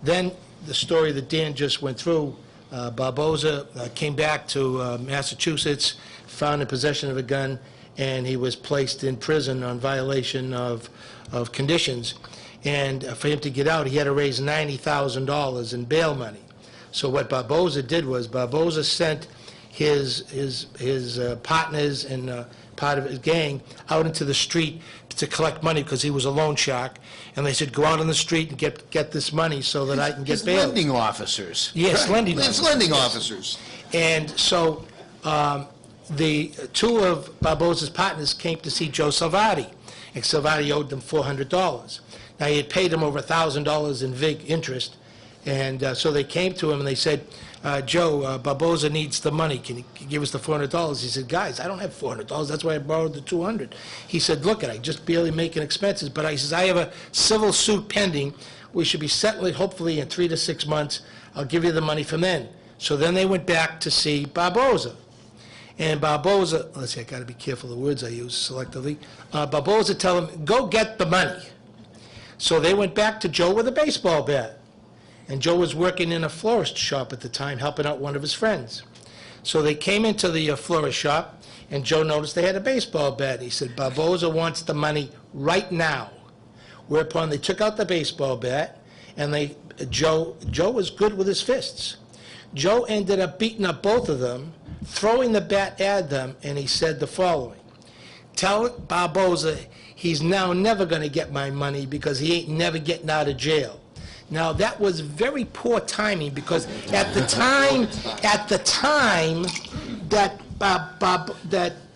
then the story that Dan just went through, Barboza came back to Massachusetts, found in possession of a gun, and he was placed in prison on violation of conditions. And for him to get out, he had to raise $90,000 in bail money. So what Barboza did was, Barboza sent his partners and part of his gang out into the street to collect money because he was a loan shark. And they said, go out on the street and get this money so that I can get bail. Lending officers. Yes, Right. lending It's officers. lending officers. And so the two of Barboza's partners came to see Joe Salvati, and Salvati owed them $400. Now, he had paid him over $1,000 in VIG interest, and so they came to him and they said, Joe, Barboza needs the money. Can you give us the $400? He said, guys, I don't have $400. That's why I borrowed the $200. He said, look, I just barely making expenses, but he says, I have a civil suit pending. We should be settling hopefully in 3 to 6 months. I'll give you the money from then. So then they went back to see Barboza. And Barboza, let's see, I got to be careful of the words I use selectively. Barboza tell him, go get the money. So they went back to Joe with a baseball bat. And Joe was working in a florist shop at the time, helping out one of his friends. So they came into the florist shop, and Joe noticed they had a baseball bat. He said, Barboza wants the money right now. Whereupon they took out the baseball bat, and Joe was good with his fists. Joe ended up beating up both of them, throwing the bat at them, and he said the following: tell Barboza he's now never going to get my money because he ain't never getting out of jail. Now, that was very poor timing because at the time that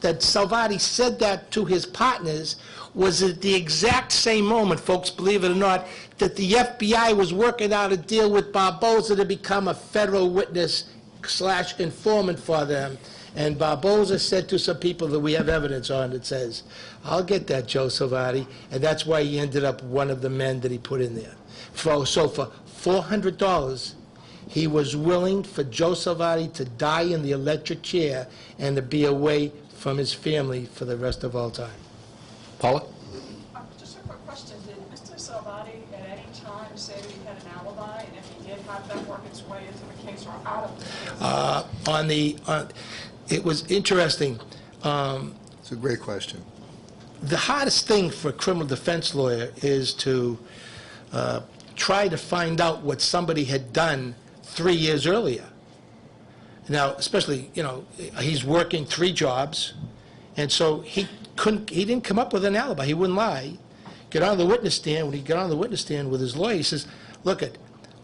that Salvati said that to his partners was at the exact same moment, folks, believe it or not, that the FBI was working out a deal with Barboza to become a federal witness / informant for them. And Barboza said to some people that we have evidence on that says, I'll get that, Joe Salvati, and that's why he ended up one of the men that he put in there. So for $400, he was willing for Joe Salvati to die in the electric chair and to be away from his family for the rest of all time. Paula? Just a quick question. Did Mr. Salvati at any time say that he had an alibi? And if he did, how did that work its way into the case or out of the case? It was interesting. It's a great question. The hardest thing for a criminal defense lawyer is to try to find out what somebody had done 3 years earlier. Now, especially, he's working 3 jobs, and so he didn't come up with an alibi. He wouldn't lie. Get on the witness stand. When he got on the witness stand with his lawyer, he says, look,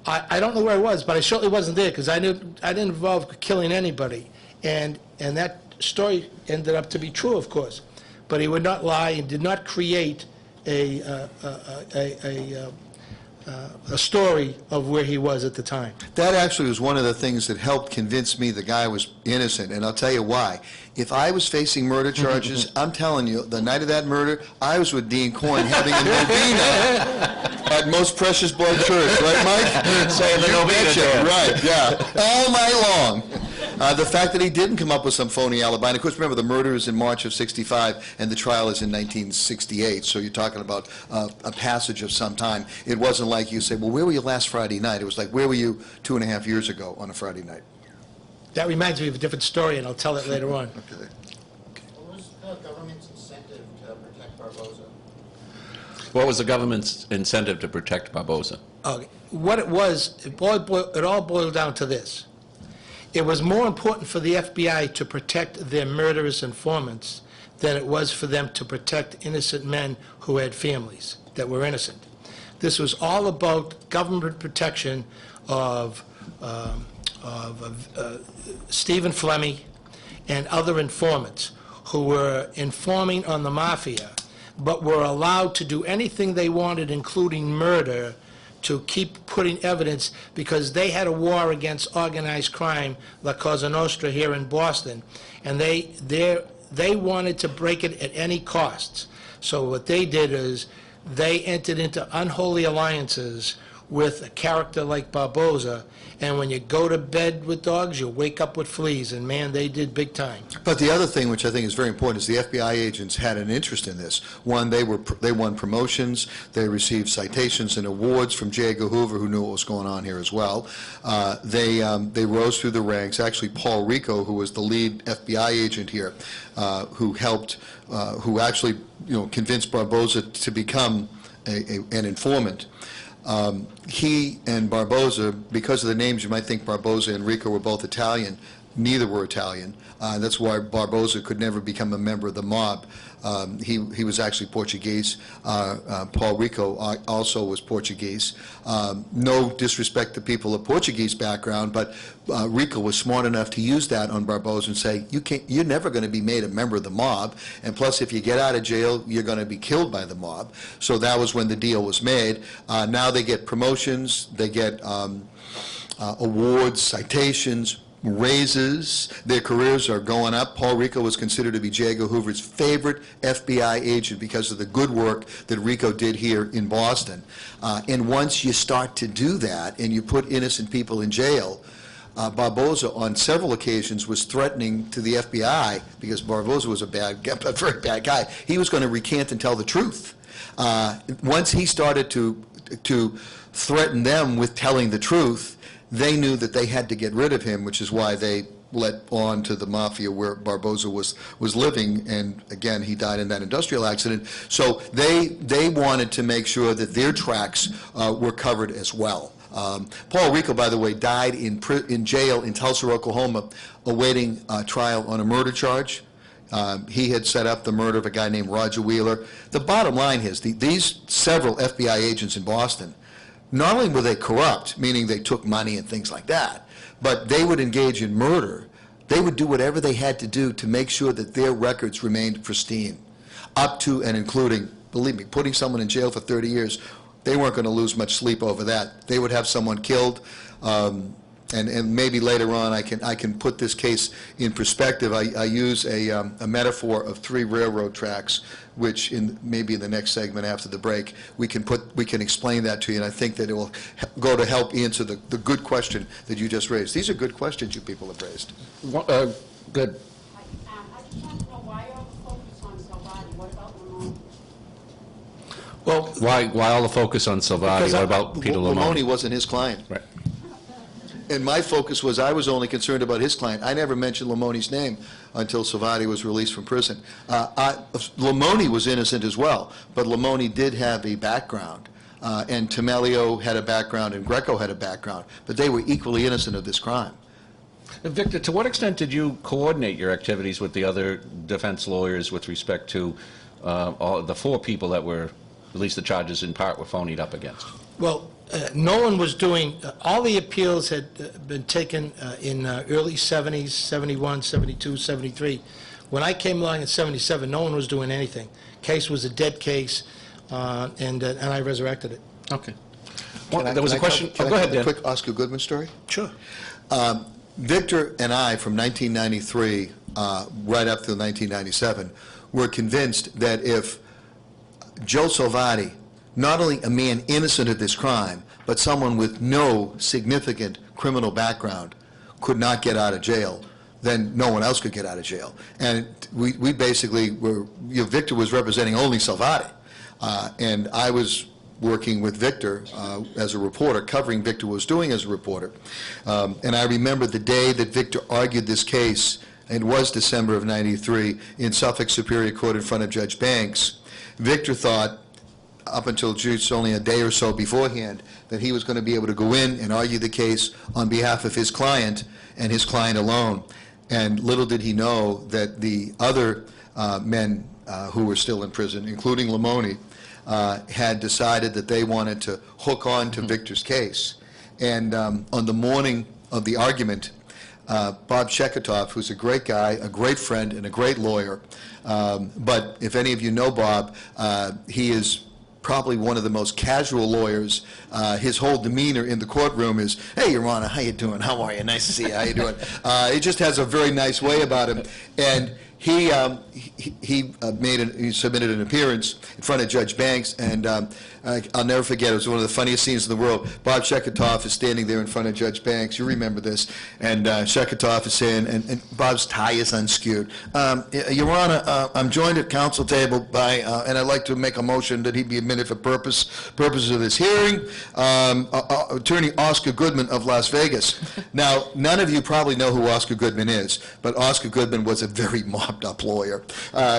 I don't know where I was, but I certainly wasn't there because I didn't involve killing anybody. And that story ended up to be true, of course. But he would not lie and did not create a story of where he was at the time. That actually was one of the things that helped convince me the guy was innocent, and I'll tell you why. If I was facing murder charges, I'm telling you, the night of that murder, I was with Dean Coyne having a novena at Most Precious Blood Church, right, Mike? Saying the novena there. Right, yeah, all night long. The fact that he didn't come up with some phony alibi, and of course, remember, the murder is in March of '65, and the trial is in 1968, so you're talking about a passage of some time. It wasn't like you say, well, where were you last Friday night? It was like, where were you 2.5 years ago on a Friday night? That reminds me of a different story, and I'll tell it later on. Okay. What was the government's incentive to protect Barboza? What was the government's incentive to protect Barboza? Okay. What it was, it all boiled down to this. It was more important for the FBI to protect their murderous informants than it was for them to protect innocent men who had families that were innocent. This was all about government protection of Stephen Fleming and other informants who were informing on the mafia, but were allowed to do anything they wanted, including murder, to keep putting evidence because they had a war against organized crime, La Cosa Nostra here in Boston, and they wanted to break it at any cost. So what they did is they entered into unholy alliances with a character like Barboza, and when you go to bed with dogs, you wake up with fleas, and man, they did big time. But the other thing, which I think is very important, is the FBI agents had an interest in this. One, they won promotions, they received citations and awards from J. Edgar Hoover, who knew what was going on here as well. They rose through the ranks. Actually, Paul Rico, who was the lead FBI agent here, who helped, who actually, convinced Barboza to become an informant. He and Barboza, because of the names, you might think Barboza and Rico were both Italian. Neither were Italian. That's why Barboza could never become a member of the mob. He was actually Portuguese. Paul Rico also was Portuguese. No disrespect to people of Portuguese background, but Rico was smart enough to use that on Barboza and say, you're never going to be made a member of the mob, and plus if you get out of jail, you're going to be killed by the mob. So that was when the deal was made. Now they get promotions, they get awards, citations, raises. Their careers are going up. Paul Rico was considered to be J. Edgar Hoover's favorite FBI agent because of the good work that Rico did here in Boston. And once you start to do that and you put innocent people in jail, Barboza on several occasions was threatening to the FBI, because Barboza was a very bad guy. He was going to recant and tell the truth. Once he started to threaten them with telling the truth, they knew that they had to get rid of him, which is why they let on to the mafia where Barboza was living, and again, he died in that industrial accident. So they wanted to make sure that their tracks were covered as well. Paul Rico, by the way, died in jail in Tulsa, Oklahoma, awaiting trial on a murder charge. He had set up the murder of a guy named Roger Wheeler. The bottom line is these several FBI agents in Boston, not only were they corrupt, meaning they took money and things like that, but they would engage in murder. They would do whatever they had to do to make sure that their records remained pristine, up to and including, believe me, putting someone in jail for 30 years, they weren't going to lose much sleep over that. They would have someone killed, and maybe later on I can put this case in perspective. I use a metaphor of 3 railroad tracks, which maybe in the next segment after the break we can explain that to you, and I think that it will go to help answer the good question that you just raised. These are good questions you people have raised. Good. I just want to know why all the focus on Salvati. What about Lamoni? Well, Why all the focus on Salvati? What about Peter Lamoni? Lamoni wasn't his client. Right. And my focus was, I was only concerned about his client. I never mentioned Lamoni's name until Salvati was released from prison. Lamoni was innocent as well, but Lamoni did have a background, and Tamelio had a background, and Greco had a background, but they were equally innocent of this crime. Victor, to what extent did you coordinate your activities with the other defense lawyers with respect to all the 4 people that were, at least the charges in part, were phonied up against? well, no one was doing, all the appeals had been taken in early 70s, 71, 72, 73. When I came along in 77, no one was doing anything. Case was a dead case, and I resurrected it. Okay. There was a question. Go ahead, Dan. A quick Oscar Goodman story? Sure. Victor and I, from 1993 right up till 1997, were convinced that if Joe Salvati, not only a man innocent of this crime, but someone with no significant criminal background, could not get out of jail, then no one else could get out of jail. And we basically were, Victor was representing only Salvati, and I was working with Victor as a reporter, covering Victor was doing as a reporter. And I remember the day that Victor argued this case, it was December of '93, in Suffolk Superior Court in front of Judge Banks. Victor thought, up until just only a day or so beforehand, that he was going to be able to go in and argue the case on behalf of his client and his client alone. And little did he know that the other men who were still in prison, including Lamoni, had decided that they wanted to hook on to Victor's case. And on the morning of the argument, Bob Sheketoff, who's a great guy, a great friend, and a great lawyer, but if any of you know Bob, he is probably one of the most casual lawyers. His whole demeanor in the courtroom is, "Hey, Your Honor, how you doing? How are you? Nice to see you. How you doing?" He just has a very nice way about him. And he submitted an appearance in front of Judge Banks, and I'll never forget, it was one of the funniest scenes in the world. Bob Sheketoff is standing there in front of Judge Banks. You remember this. And Sheketoff is saying, and Bob's tie is unskewed. Your Honor, I'm joined at counsel table by, and I'd like to make a motion that he be admitted for purposes of this hearing, Attorney Oscar Goodman of Las Vegas. Now, none of you probably know who Oscar Goodman is, but Oscar Goodman was a very mobbed-up lawyer.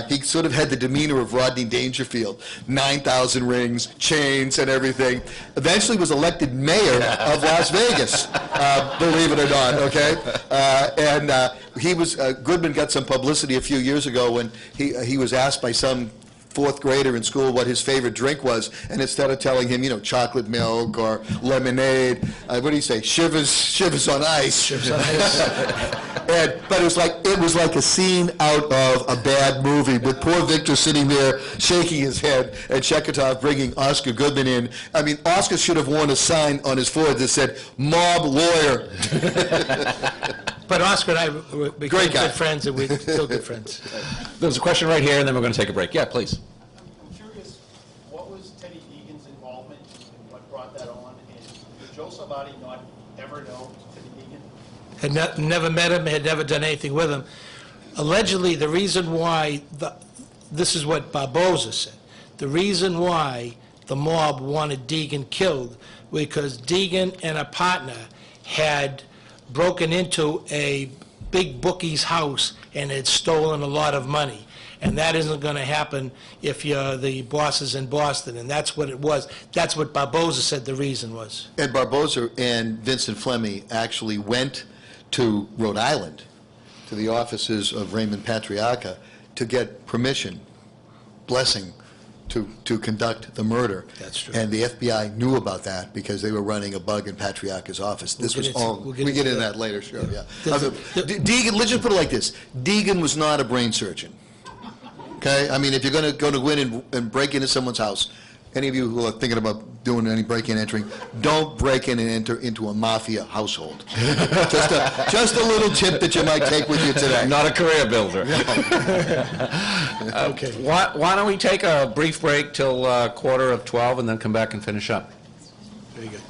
He sort of had the demeanor of Rodney Dangerfield, 9,000 rings, chains, and everything. Eventually was elected mayor of Las Vegas, believe it or not, okay? Goodman got some publicity a few years ago when he was asked by some fourth grader in school what his favorite drink was, and instead of telling him, chocolate milk or lemonade, what do you say, shivers on ice. Shivers on ice. But it was like a scene out of a bad movie, with poor Victor sitting there shaking his head, and Sheketoff bringing Oscar Goodman in. I mean, Oscar should have worn a sign on his forehead that said, "Mob lawyer." But Oscar and I became good friends, and we're still good friends. There's a question right here, and then we're going to take a break. Yeah, please. I'm curious, what was Teddy Deegan's involvement and what brought that on? And did Joe Salvati not ever know Teddy Deegan? Had never met him, had never done anything with him. Allegedly, the reason why, this is what Barboza said, the reason why the mob wanted Deegan killed was because Deegan and a partner had broken into a big bookie's house and had stolen a lot of money. And that isn't going to happen if you're the bosses in Boston. And that's what it was. That's what Barboza said the reason was. And Barboza and Vincent Flemmi actually went to Rhode Island, to the offices of Raymond Patriarca, to get permission, blessing, to conduct the murder. That's true. And the FBI knew about that because they were running a bug in Patriarca's office. This was all, we'll get into that later, sure, yeah. Deegan, let's just put it like this. Deegan was not a brain surgeon, okay? I mean, if you're going to go in and break into someone's house, any of you who are thinking about doing any break-in entering, don't break in and enter into a mafia household. just a little tip that you might take with you today. Not a career builder. Okay. Why don't we take a brief break till 11:15 and then come back and finish up? Very good.